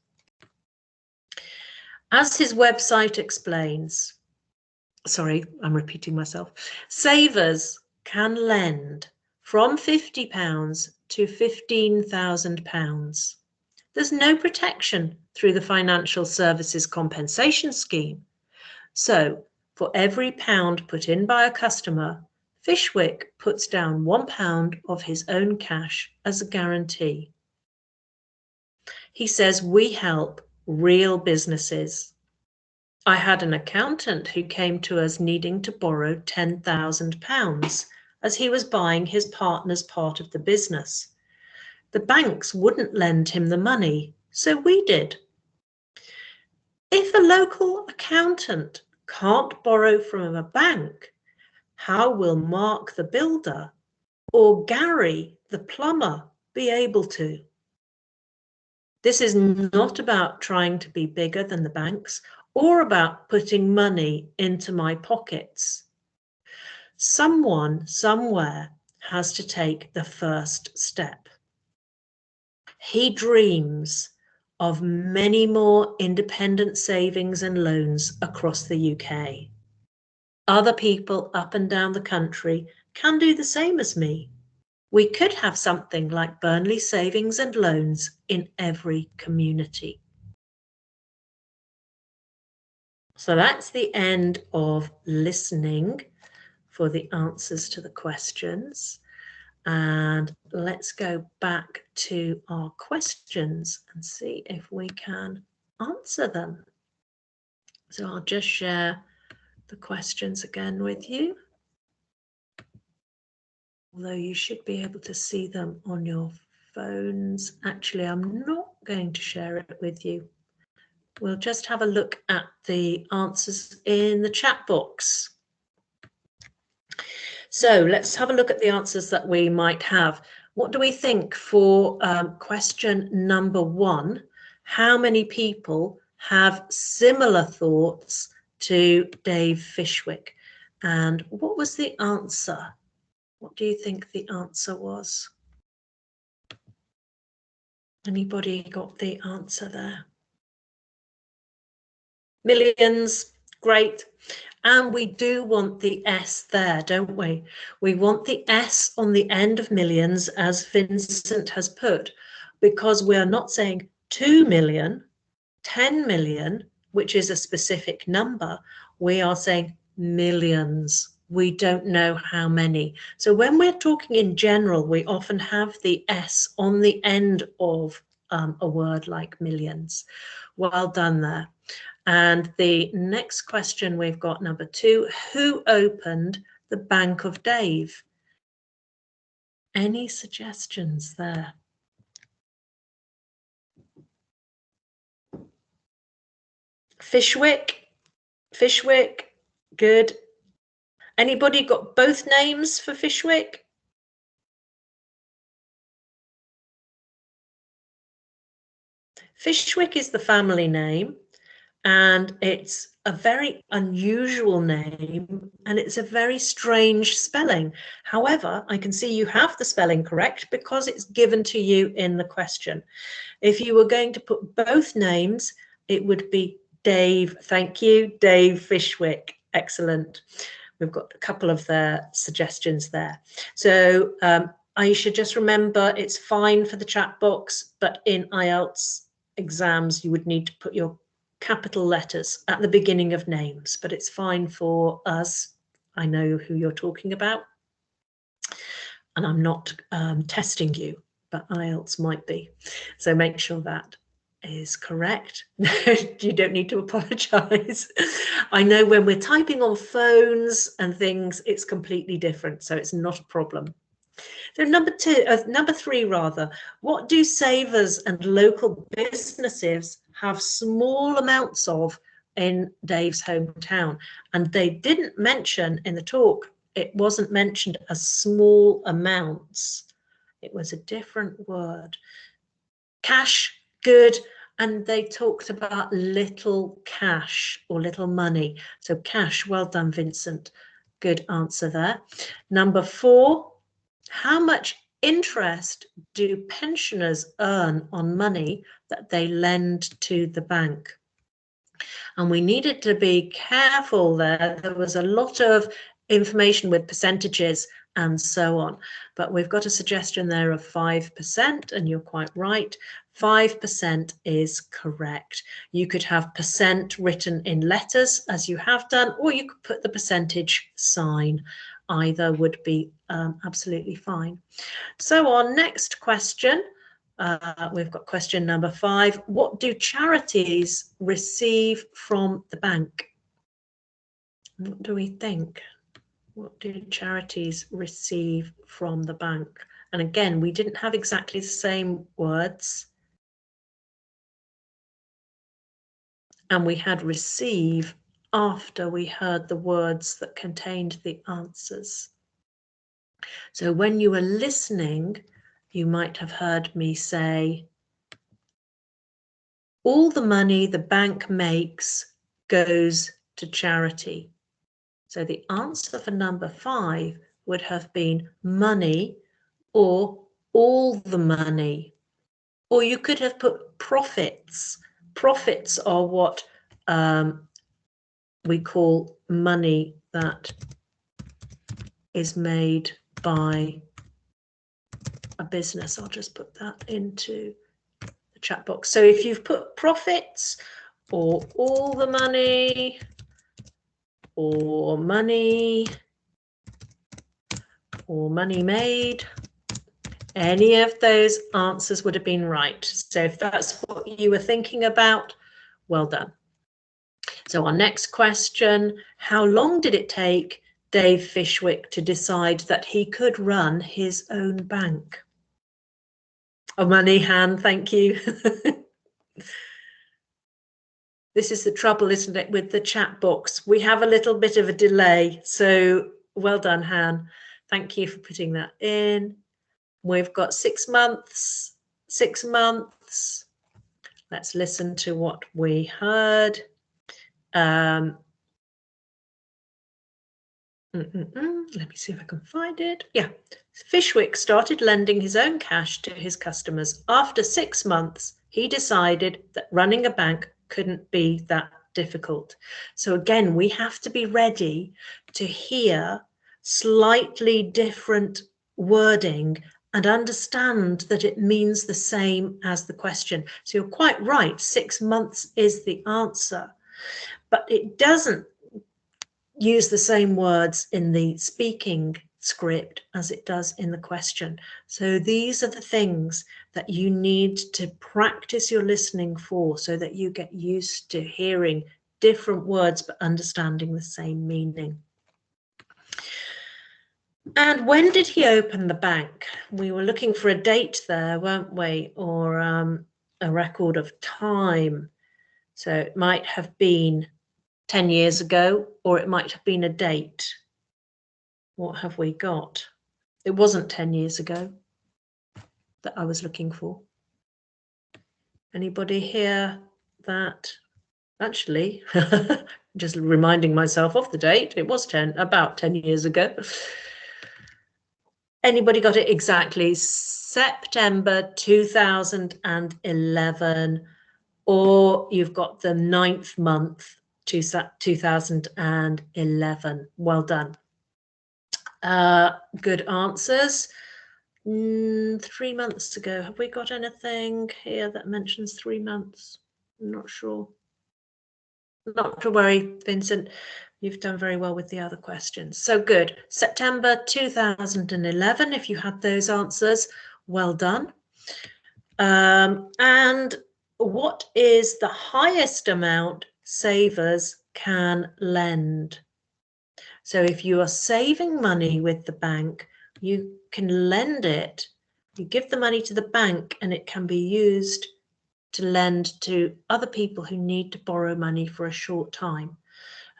As his website explains, sorry, I'm repeating myself, savers can lend from £50 to £15,000. There's no protection through the Financial Services Compensation Scheme. So for every £1 put in by a customer, Fishwick puts down £1 of his own cash as a guarantee. He says we help real businesses. I had an accountant who came to us needing to borrow £10,000 as he was buying his partner's part of the business. The banks wouldn't lend him the money, so we did. If a local accountant can't borrow from a bank, how will Mark the builder or Gary the plumber be able to? This is not about trying to be bigger than the banks or about putting money into my pockets. Someone somewhere has to take the first step. He dreams of many more independent savings and loans across the UK. Other people up and down the country can do the same as me. We could have something like Burnley Savings and Loans in every community. So that's the end of listening for the answers to the questions. And let's go back to our questions and see if we can answer them. So I'll just share the questions again with you. Although you should be able to see them on your phones. Actually, I'm not going to share it with you. We'll just have a look at the answers in the chat box. So let's have a look at the answers that we might have. What do we think for question number 1? How many people have similar thoughts to Dave Fishwick? And what was the answer? What do you think the answer was? Anybody got the answer there? Millions, great. And we do want the S there, don't we? We want the S on the end of millions, as Vincent has put, because we're not saying 2 million, 10 million, which is a specific number. We are saying millions. We don't know how many. So when we're talking in general, we often have the S on the end of a word like millions. Well done there. And the next question we've got, number 2, who opened the Bank of Dave? Any suggestions there? Fishwick, good. Anybody got both names for Fishwick? Fishwick is the family name, and it's a very unusual name, and it's a very strange spelling. However, I can see you have the spelling correct because it's given to you in the question. If you were going to put both names, it would be Dave. Thank you, Dave Fishwick. Excellent. We've got a couple of their suggestions there. So I should just remember it's fine for the chat box, but in Ielts exams, you would need to put your capital letters at the beginning of names, but it's fine for us. I know who you're talking about, and I'm not testing you, but Ielts might be. So make sure that is correct. You don't need to apologize. I know when we're typing on phones and things, it's completely different, so it's not a problem. So number 3 rather, what do savers and local businesses have small amounts of in Dave's hometown? And they didn't mention in the talk, it wasn't mentioned as small amounts. It was a different word. Cash, good. And they talked about little cash or little money. So cash, well done, Vincent. Good answer there. Number 4, how much interest do pensioners earn on money that they lend to the bank? And we needed to be careful there. There was a lot of information with percentages and so on, but we've got a suggestion there of 5%, and you're quite right. 5% is correct. You could have percent written in letters as you have done, or you could put the percentage sign. Either would be absolutely fine. So our next question, we've got question number 5. What do charities receive from the bank? What do we think? What do charities receive from the bank? And again, we didn't have exactly the same words. And we had receive after we heard the words that contained the answers. So when you were listening, you might have heard me say, all the money the bank makes goes to charity. So the answer for number 5 would have been money or all the money. Or you could have put profits. Profits are what we call money that is made by a business. I'll just put that into the chat box. So if you've put profits or all the money or money or money made, any of those answers would have been right. So if that's what you were thinking about, well done. So our next question, how long did it take Dave Fishwick to decide that he could run his own bank? Oh, money, Han, thank you. This is the trouble, isn't it, with the chat box? We have a little bit of a delay. So well done, Han. Thank you for putting that in. We've got 6 months, 6 months. Let's listen to what we heard. Let me see if I can find it. Yeah, Fishwick started lending his own cash to his customers. After 6 months, he decided that running a bank couldn't be that difficult. So again, we have to be ready to hear slightly different wording and understand that it means the same as the question. So you're quite right, 6 months is the answer, but it doesn't use the same words in the speaking script as it does in the question. So these are the things that you need to practice your listening for, so that you get used to hearing different words but understanding the same meaning. And when did he open the bank? We were looking for a date there, weren't we? Or a record of time. So it might have been 10 years ago, or it might have been a date. What have we got? It wasn't 10 years ago that I was looking for. Anybody hear that? Actually, just reminding myself of the date, it was about 10 years ago. Anybody got it exactly? September 2011, or you've got the 9th month, 2011. Well done. Good answers. 3 months ago. Have we got anything here that mentions 3 months? I'm not sure. Not to worry, Vincent. You've done very well with the other questions. So good. September 2011, if you had those answers, well done. And what is the highest amount savers can lend? So if you are saving money with the bank, you can lend it. You give the money to the bank and it can be used to lend to other people who need to borrow money for a short time.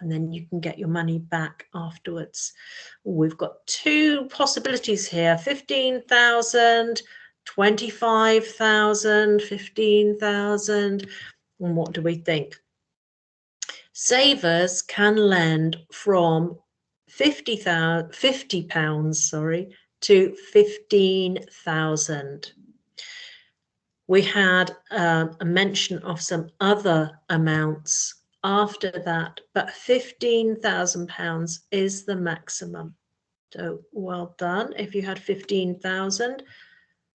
And then you can get your money back afterwards. We've got 2 possibilities here, 15,000, 25,000, 15,000. And what do we think? Savers can lend from £50 to 15,000. We had a mention of some other amounts after that, but £15,000 is the maximum. So well done if you had 15,000.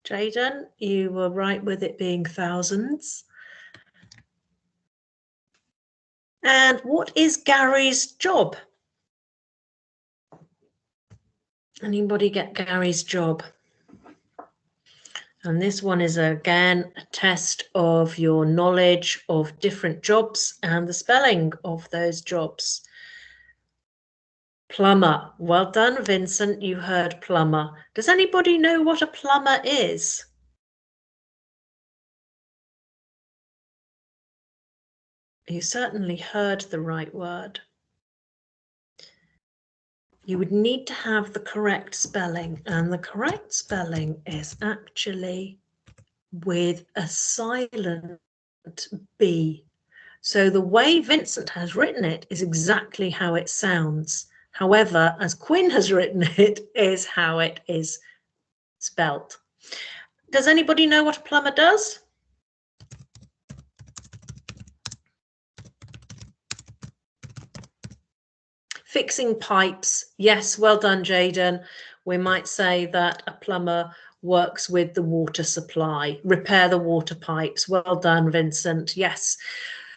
Jaden, you were right with it being thousands. And what is Gary's job? Anybody get Gary's job? And this one is again a test of your knowledge of different jobs and the spelling of those jobs. Plumber. Well done, Vincent. You heard plumber. Does anybody know what a plumber is? You certainly heard the right word. You would need to have the correct spelling, and the correct spelling is actually with a silent B. So the way Vincent has written it is exactly how it sounds. However, as Quinn has written it, is how it is spelt. Does anybody know what a plumber does? Fixing pipes. Yes, well done, Jaden. We might say that a plumber works with the water supply, repair the water pipes. Well done, Vincent. Yes.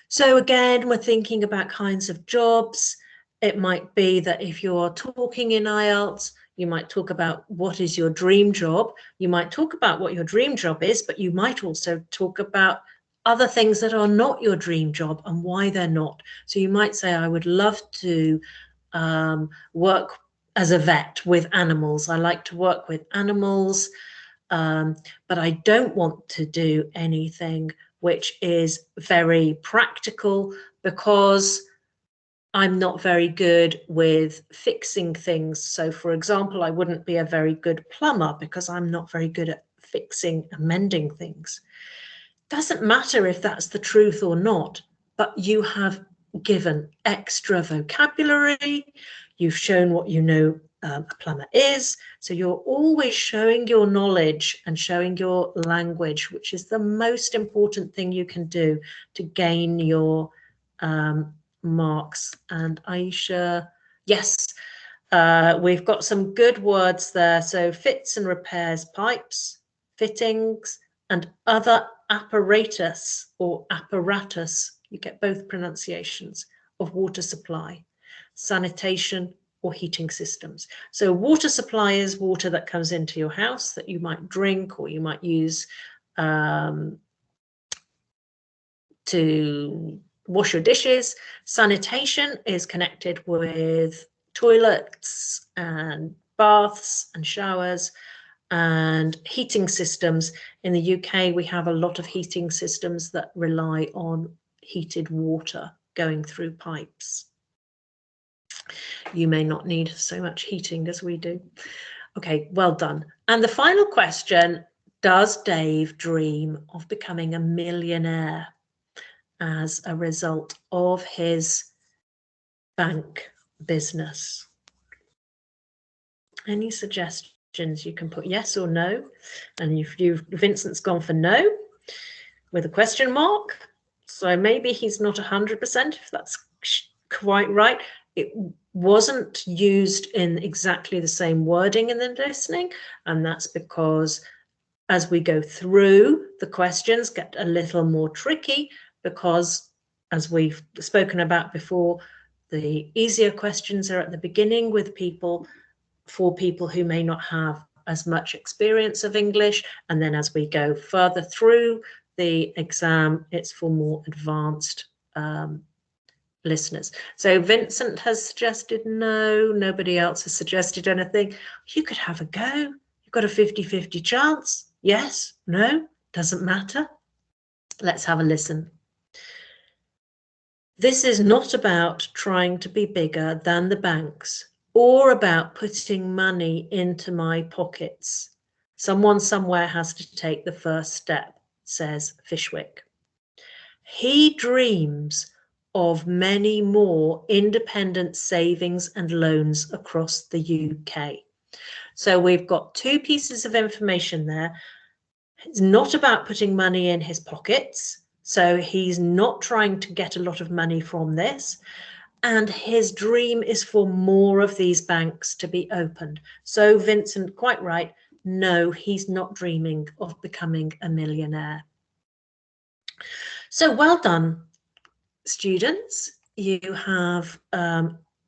So again, we're thinking about kinds of jobs. It might be that if you're talking in Ielts, you might talk about what is your dream job. You might talk about what your dream job is, but you might also talk about other things that are not your dream job and why they're not. So you might say, I would love to work as a vet with animals. I like to work with animals, but I don't want to do anything which is very practical because I'm not very good with fixing things. So for example, I wouldn't be a very good plumber because I'm not very good at fixing and mending things. Doesn't matter if that's the truth or not, but you have given extra vocabulary, you've shown what you know a plumber is, so you're always showing your knowledge and showing your language, which is the most important thing you can do to gain your marks. And Aisha, yes, we've got some good words there. So fits and repairs pipes, fittings, and other apparatus or apparatus, you get both pronunciations, of water supply, sanitation or heating systems. So water supply is water that comes into your house that you might drink or you might use to wash your dishes. Sanitation is connected with toilets and baths and showers. And heating systems. In the UK, we have a lot of heating systems that rely on heated water going through pipes. You may not need so much heating as we do. Okay, well done. And the final question, does Dave dream of becoming a millionaire as a result of his bank business? Any suggestions? You can put yes or no, and if Vincent's gone for no with a question mark, so maybe he's not 100%, if that's quite right. It wasn't used in exactly the same wording in the listening, and that's because as we go through, the questions get a little more tricky because, as we've spoken about before, the easier questions are at the beginning with people, for people who may not have as much experience of English. And then as we go further through the exam, it's for more advanced listeners. So Vincent has suggested no, nobody else has suggested anything. You could have a go. You've got a 50-50 chance. Yes, no, doesn't matter. Let's have a listen. This is not about trying to be bigger than the banks or about putting money into my pockets. Someone somewhere has to take the first step, says Fishwick. He dreams of many more independent savings and loans across the UK. So we've got two pieces of information there. It's not about putting money in his pockets. So he's not trying to get a lot of money from this. And his dream is for more of these banks to be opened. So Vincent, quite right, no, he's not dreaming of becoming a millionaire. So well done, students. You have,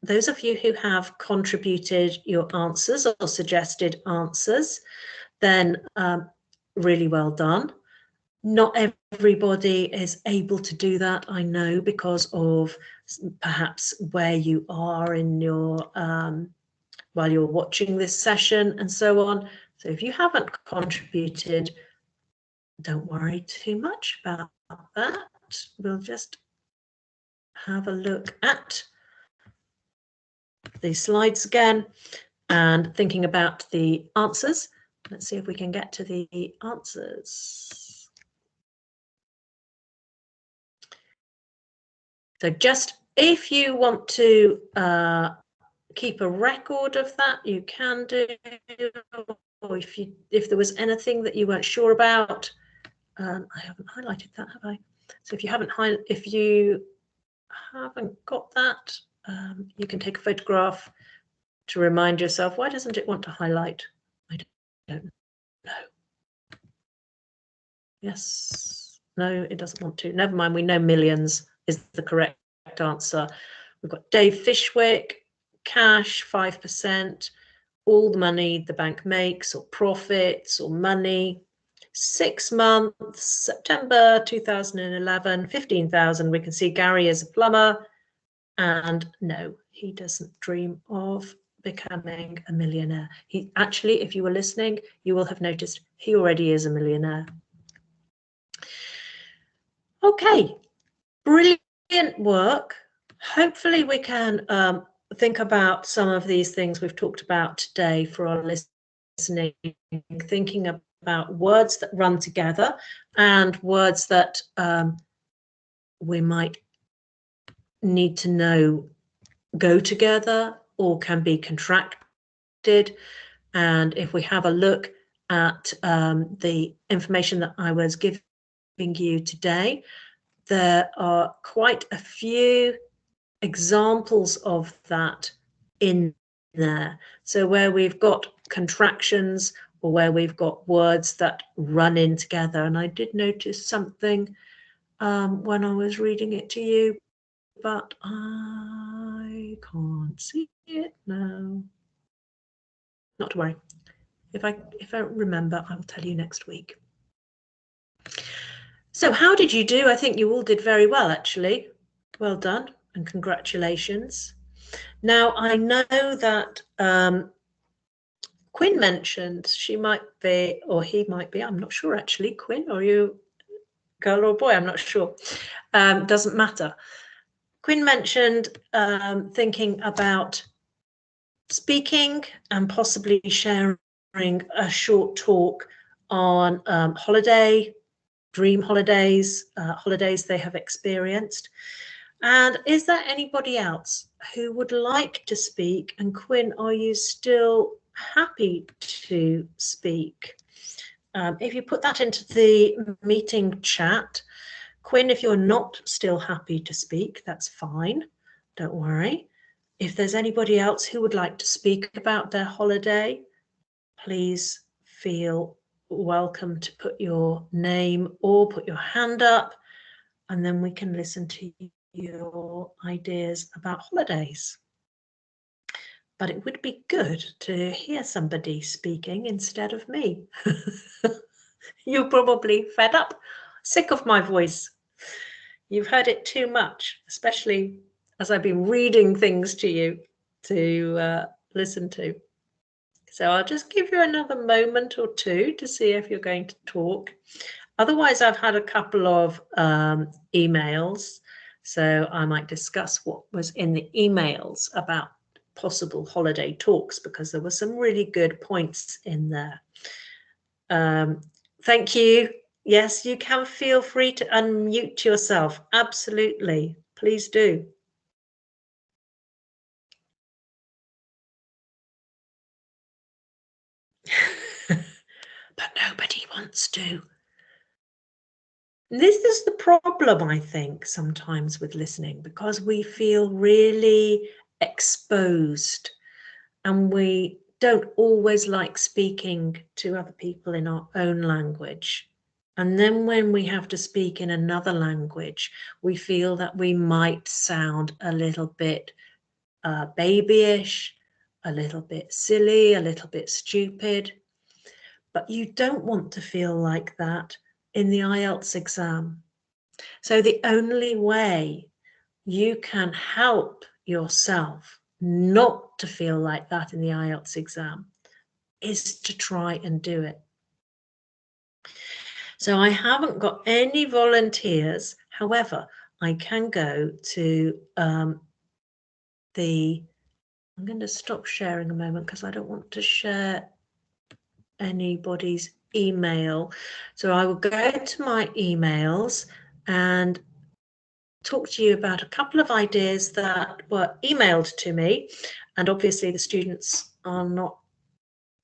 those of you who have contributed your answers or suggested answers, then really well done. Not everybody is able to do that, I know, because of perhaps where you are in your, while you're watching this session and so on. So if you haven't contributed, don't worry too much about that. We'll just have a look at the slides again and thinking about the answers. Let's see if we can get to the answers. So just if you want to keep a record of that, you can do. Or if there was anything that you weren't sure about, I haven't highlighted that, have I? So if you haven't got that, you can take a photograph to remind yourself. Why doesn't it want to highlight? I don't know. Yes, no, it doesn't want to. Never mind, we know millions is the correct answer. We've got Dave Fishwick, cash 5%, all the money the bank makes, or profits, or money. 6 months, September 2011, 15,000. We can see Gary is a plumber, and no, he doesn't dream of becoming a millionaire. He actually, if you were listening, you will have noticed he already is a millionaire. Okay, brilliant work. Hopefully we can think about some of these things we've talked about today for our listening, thinking about words that run together and words that we might need to know go together or can be contracted. And if we have a look at the information that I was giving you today, there are quite a few examples of that in there. So where we've got contractions or where we've got words that run in together. And I did notice something when I was reading it to you, but I can't see it now. Not to worry. If I remember, I will tell you next week. So how did you do? I think you all did very well, actually. Well done and congratulations. Now, I know that Quinn mentioned she might be, or he might be, I'm not sure actually. Quinn, are you girl or boy? I'm not sure. Doesn't matter. Quinn mentioned thinking about speaking and possibly sharing a short talk on holiday, dream holidays, holidays they have experienced. And is there anybody else who would like to speak? And Quinn, are you still happy to speak? If you put that into the meeting chat, Quinn, if you're not still happy to speak, that's fine. Don't worry. If there's anybody else who would like to speak about their holiday, please feel welcome to put your name or put your hand up, and then we can listen to your ideas about holidays. But it would be good to hear somebody speaking instead of me. You're probably fed up, sick of my voice. You've heard it too much, especially as I've been reading things to you to listen to. So I'll just give you another moment or two to see if you're going to talk. Otherwise, I've had a couple of emails, so I might discuss what was in the emails about possible holiday talks, because there were some really good points in there. Thank you. Yes, you can feel free to unmute yourself. Absolutely. Please do. But nobody wants to. This is the problem, I think, sometimes with listening, because we feel really exposed and we don't always like speaking to other people in our own language. And then when we have to speak in another language, we feel that we might sound a little bit babyish, a little bit silly, a little bit stupid. But you don't want to feel like that in the Ielts exam. So the only way you can help yourself not to feel like that in the Ielts exam is to try and do it. So I haven't got any volunteers. However, I can go to I'm going to stop sharing a moment because I don't want to share anybody's email. So I will go to my emails and talk to you about a couple of ideas that were emailed to me. And obviously the students are not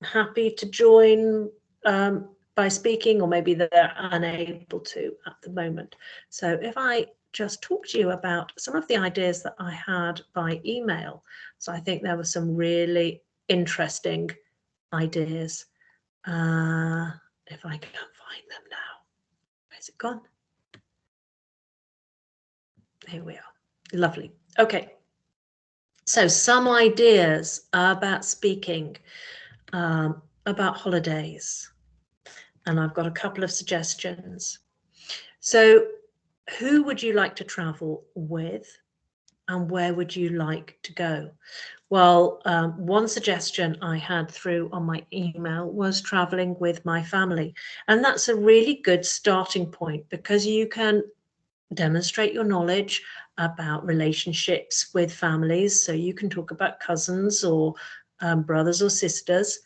happy to join by speaking, or maybe they're unable to at the moment. So if I just talk to you about some of the ideas that I had by email. So I think there were some really interesting ideas. If I can't find them now, where's it gone? Here we are. Lovely. Okay. So some ideas about speaking, about holidays. And I've got a couple of suggestions. So who would you like to travel with and where would you like to go? Well, one suggestion I had through on my email was traveling with my family. And that's a really good starting point because you can demonstrate your knowledge about relationships with families. So you can talk about cousins or brothers or sisters.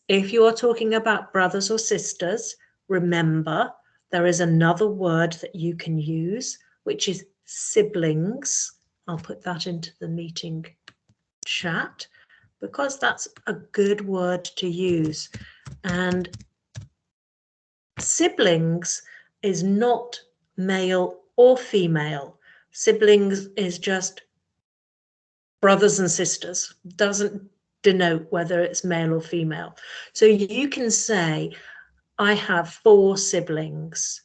If you are talking about brothers or sisters, remember there is another word that you can use, which is siblings. I'll put that into the meeting chat because that's a good word to use. And siblings is not male or female. Siblings is just brothers and sisters. Doesn't denote whether it's male or female. So you can say, I have 4 siblings,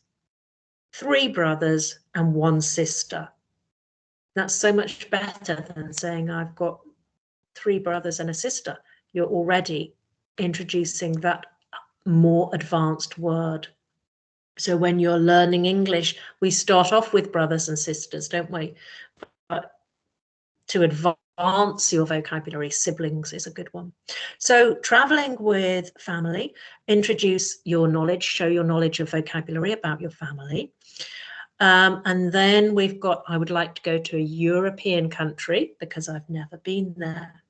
3 brothers and 1 sister. That's so much better than saying I've got 3 brothers and a sister. You're already introducing that more advanced word. So when you're learning English, we start off with brothers and sisters, don't we? But to advance your vocabulary, siblings is a good one. So traveling with family, introduce your knowledge, show your knowledge of vocabulary about your family. And then we've got, I would like to go to a European country because I've never been there.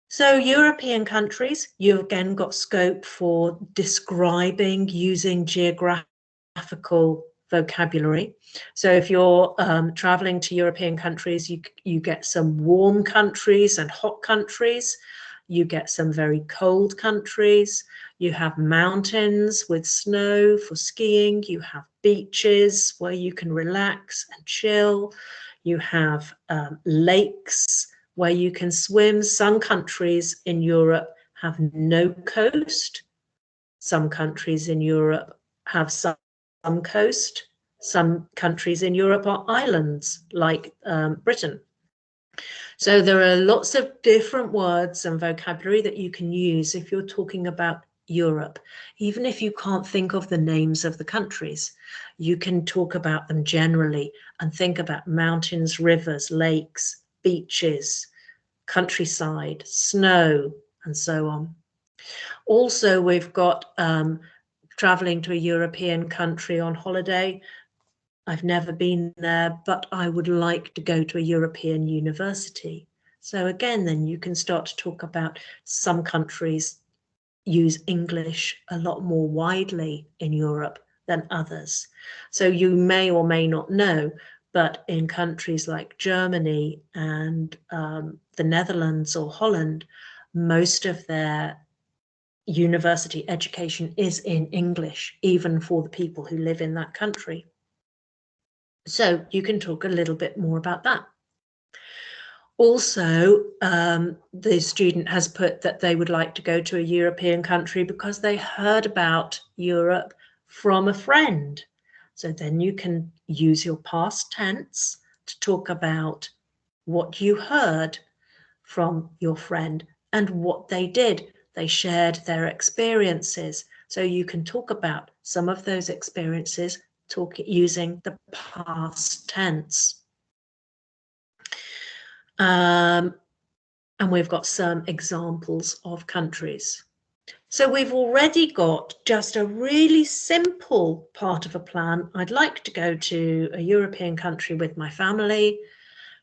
So European countries, you've again got scope for describing using geographical vocabulary. So if you're traveling to European countries, you get some warm countries and hot countries. You get some very cold countries. You have mountains with snow for skiing. You have beaches where you can relax and chill. You have lakes where you can swim. Some countries in Europe have no coast. Some countries in Europe have some coast. Some countries in Europe are islands, like Britain. So there are lots of different words and vocabulary that you can use if you're talking about Europe. Even if you can't think of the names of the countries, you can talk about them generally and think about mountains, rivers, lakes, beaches, countryside, snow, and so on. Also, we've got traveling to a European country on holiday. I've never been there, but I would like to go to a European university. So again, then you can start to talk about some countries use English a lot more widely in Europe than others. So you may or may not know, but in countries like Germany and the Netherlands or Holland, most of their university education is in English, even for the people who live in that country. So you can talk a little bit more about that. Also, the student has put that they would like to go to a European country because they heard about Europe from a friend. So then you can use your past tense to talk about what you heard from your friend and what they did. They shared their experiences. So you can talk about some of those experiences using the past tense. And we've got some examples of countries. So we've already got just a really simple part of a plan. I'd like to go to a European country with my family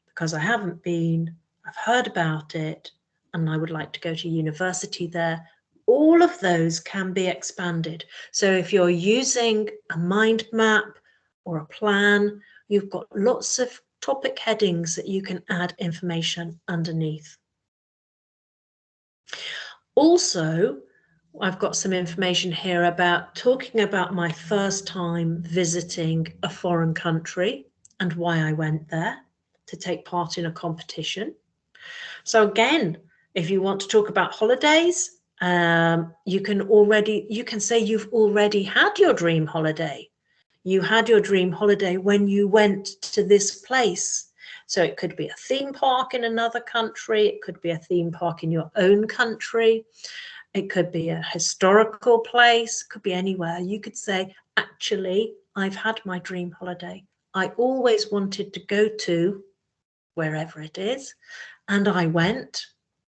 because I haven't been, I've heard about it, and I would like to go to university there. All of those can be expanded. So if you're using a mind map or a plan, you've got lots of topic headings that you can add information underneath. Also, I've got some information here about talking about my first time visiting a foreign country and why I went there to take part in a competition. So again, if you want to talk about holidays, you can say you've already had your dream holiday. You had your dream holiday when you went to this place. So it could be a theme park in another country. It could be a theme park in your own country. It could be a historical place. It could be anywhere. You could say, actually, I've had my dream holiday. I always wanted to go to wherever it is. And I went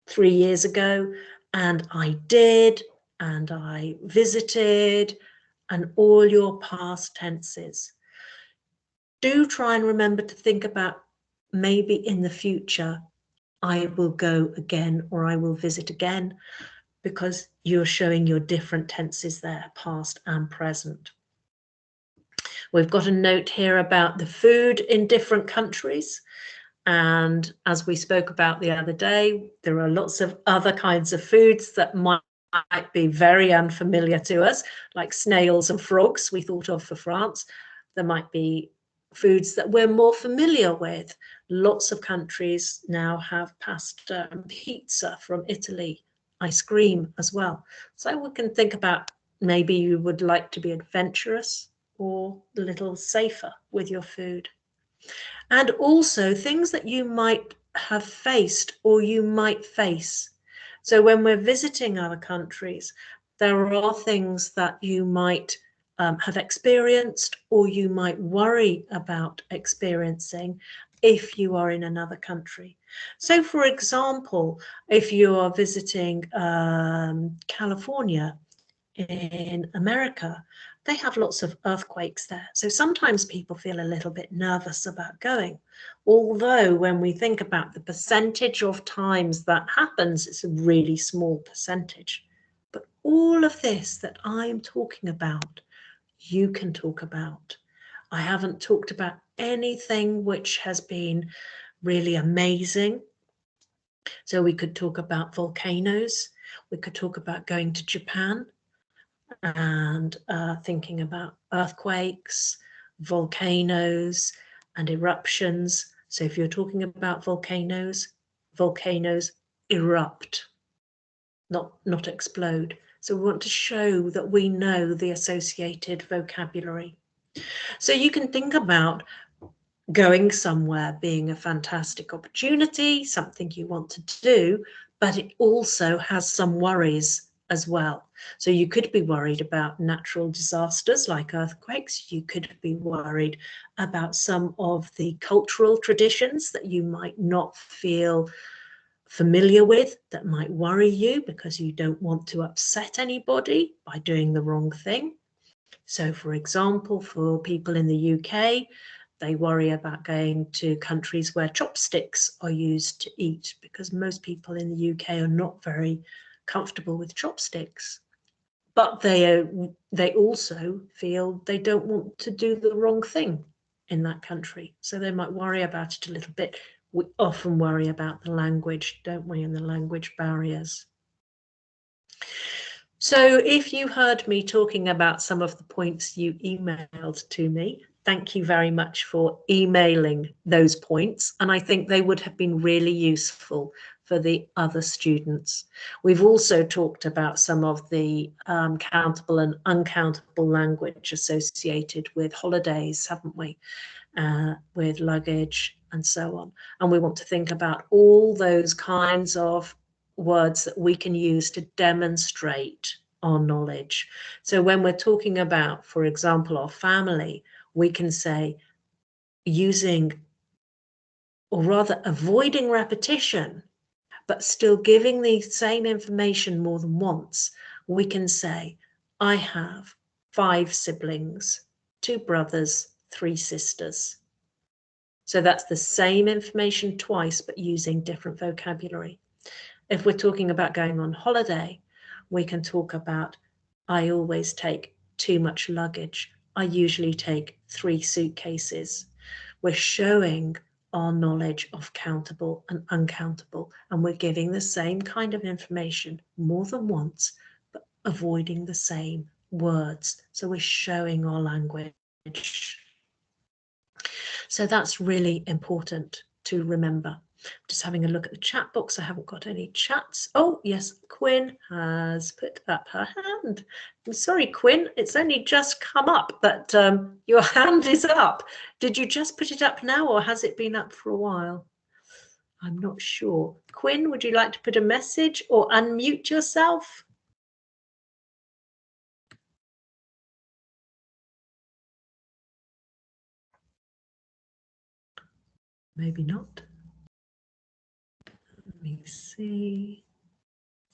3 years ago, and I did, and I visited, and all your past tenses. Do try and remember to think about maybe in the future, I will go again or I will visit again, because you're showing your different tenses there, past and present. We've got a note here about the food in different countries. And as we spoke about the other day, there are lots of other kinds of foods that might be very unfamiliar to us, like snails and frogs we thought of for France. There might be foods that we're more familiar with. Lots of countries now have pasta and pizza from Italy, ice cream as well. So we can think about maybe you would like to be adventurous or a little safer with your food. And also things that you might have faced or you might face. So when we're visiting other countries, there are things that you might have experienced or you might worry about experiencing if you are in another country. So for example, if you are visiting California in America, they have lots of earthquakes there. So sometimes people feel a little bit nervous about going. Although when we think about the percentage of times that happens, it's a really small percentage. But all of this that I'm talking about, you can talk about. I haven't talked about anything which has been really amazing. So we could talk about volcanoes. We could talk about going to Japan and thinking about earthquakes, volcanoes, and eruptions. So if you're talking about volcanoes, volcanoes erupt, not explode. So we want to show that we know the associated vocabulary. So you can think about going somewhere being a fantastic opportunity, something you want to do, but it also has some worries as well. So you could be worried about natural disasters like earthquakes. You could be worried about some of the cultural traditions that you might not feel familiar with, that might worry you because you don't want to upset anybody by doing the wrong thing. So for example, for people in the UK, they worry about going to countries where chopsticks are used to eat, because most people in the UK are not very comfortable with chopsticks. But they also feel they don't want to do the wrong thing in that country. So they might worry about it a little bit. We often worry about the language, don't we, and the language barriers. So if you heard me talking about some of the points you emailed to me, thank you very much for emailing those points. And I think they would have been really useful for the other students. We've also talked about some of the countable and uncountable language associated with holidays, haven't we? With luggage and so on. And we want to think about all those kinds of words that we can use to demonstrate our knowledge. So when we're talking about, for example, our family, we can say, using, or rather avoiding repetition, but still giving the same information more than once, we can say, I have 5 siblings, 2 brothers, 3 sisters. So that's the same information twice, but using different vocabulary. If we're talking about going on holiday, we can talk about, I always take too much luggage. I usually take 3 suitcases. We're showing our knowledge of countable and uncountable, and we're giving the same kind of information more than once, but avoiding the same words. So we're showing our language. So that's really important to remember. Just having a look at the chat box. I haven't got any chats. Oh, yes, Quinn has put up her hand. I'm sorry, Quinn, it's only just come up, but your hand is up. Did you just put it up now, or has it been up for a while? I'm not sure. Quinn, would you like to put a message or unmute yourself? Maybe not. Let me see.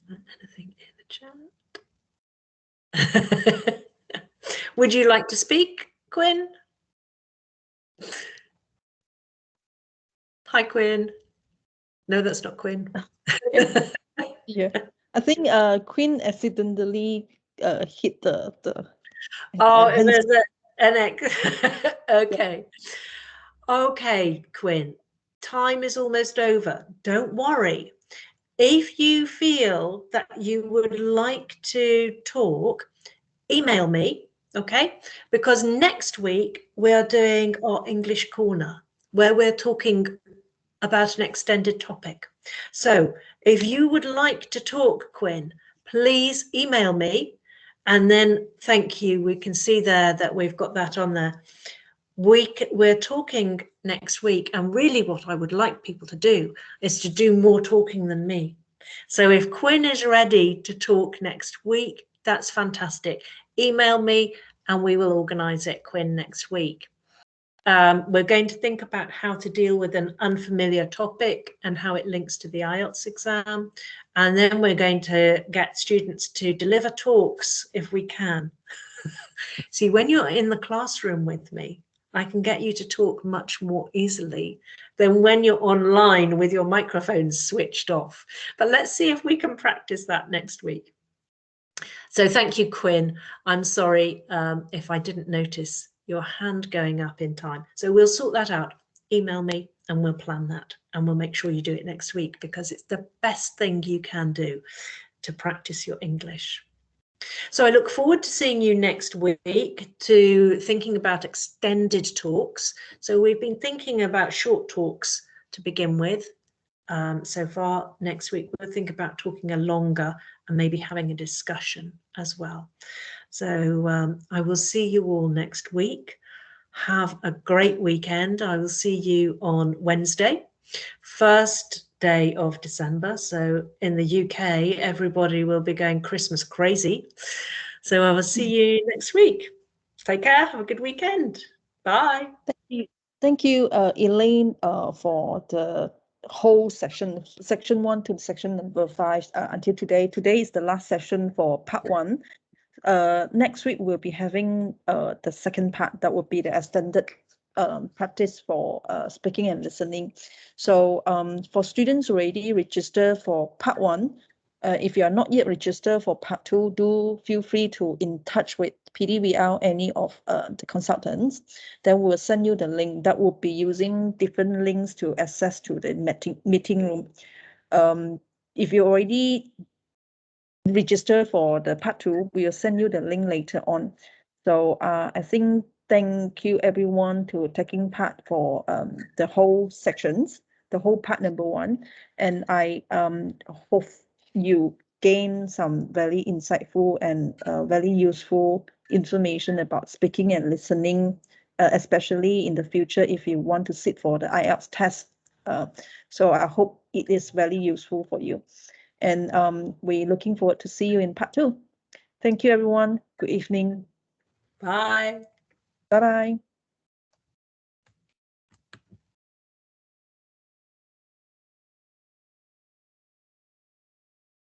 Is there anything in the chat? Would you like to speak, Quinn? Hi, Quinn. No, that's not Quinn. Yeah, I think Quinn accidentally hit the Oh, hand. there's an X. Okay. Okay, Quinn. Time is almost over. Don't worry. If you feel that you would like to talk, email me, okay? Because next week we are doing our English Corner, where we're talking about an extended topic. So if you would like to talk, Quinn, please email me, and then thank you. We can see there that we've got that on there. We're talking next week, and really what I would like people to do is to do more talking than me. So if Quinn is ready to talk next week, that's fantastic. Email me and we will organise it, Quinn, next week. We're going to think about how to deal with an unfamiliar topic and how it links to the Ielts exam. And then we're going to get students to deliver talks if we can. See, when you're in the classroom with me, I can get you to talk much more easily than when you're online with your microphones switched off. But let's see if we can practice that next week. So thank you, Quinn. I'm sorry if I didn't notice your hand going up in time. So we'll sort that out. Email me and we'll plan that, and we'll make sure you do it next week, because it's the best thing you can do to practice your English. So I look forward to seeing you next week, to thinking about extended talks. So we've been thinking about short talks to begin with. So far, next week we'll think about talking a longer and maybe having a discussion as well. So I will see you all next week. Have a great weekend. I will see you on Wednesday, first day of December. So in the UK, everybody will be going Christmas crazy. So I will see you next week. Take care. Have a good weekend. Bye. Thank you, Elaine, for the whole section 1 to section number 5 until today. Today is the last session for part 1. Next week we'll be having the second part, that will be the extended practice for speaking and listening. So for students already registered for part 1, if you are not yet registered for part 2, do feel free to in touch with PDVL, any of the consultants. Then we'll send you the link. That will be using different links to access to the meeting room. If you already register for the part 2, we'll send you the link later on. So I think thank you everyone to taking part for the whole sections, the whole part number 1. And I hope you gain some very insightful and very useful information about speaking and listening, especially in the future if you want to sit for the IELTS test. So I hope it is very useful for you. And we're looking forward to see you in part 2. Thank you, everyone. Good evening. Bye. Bye-bye.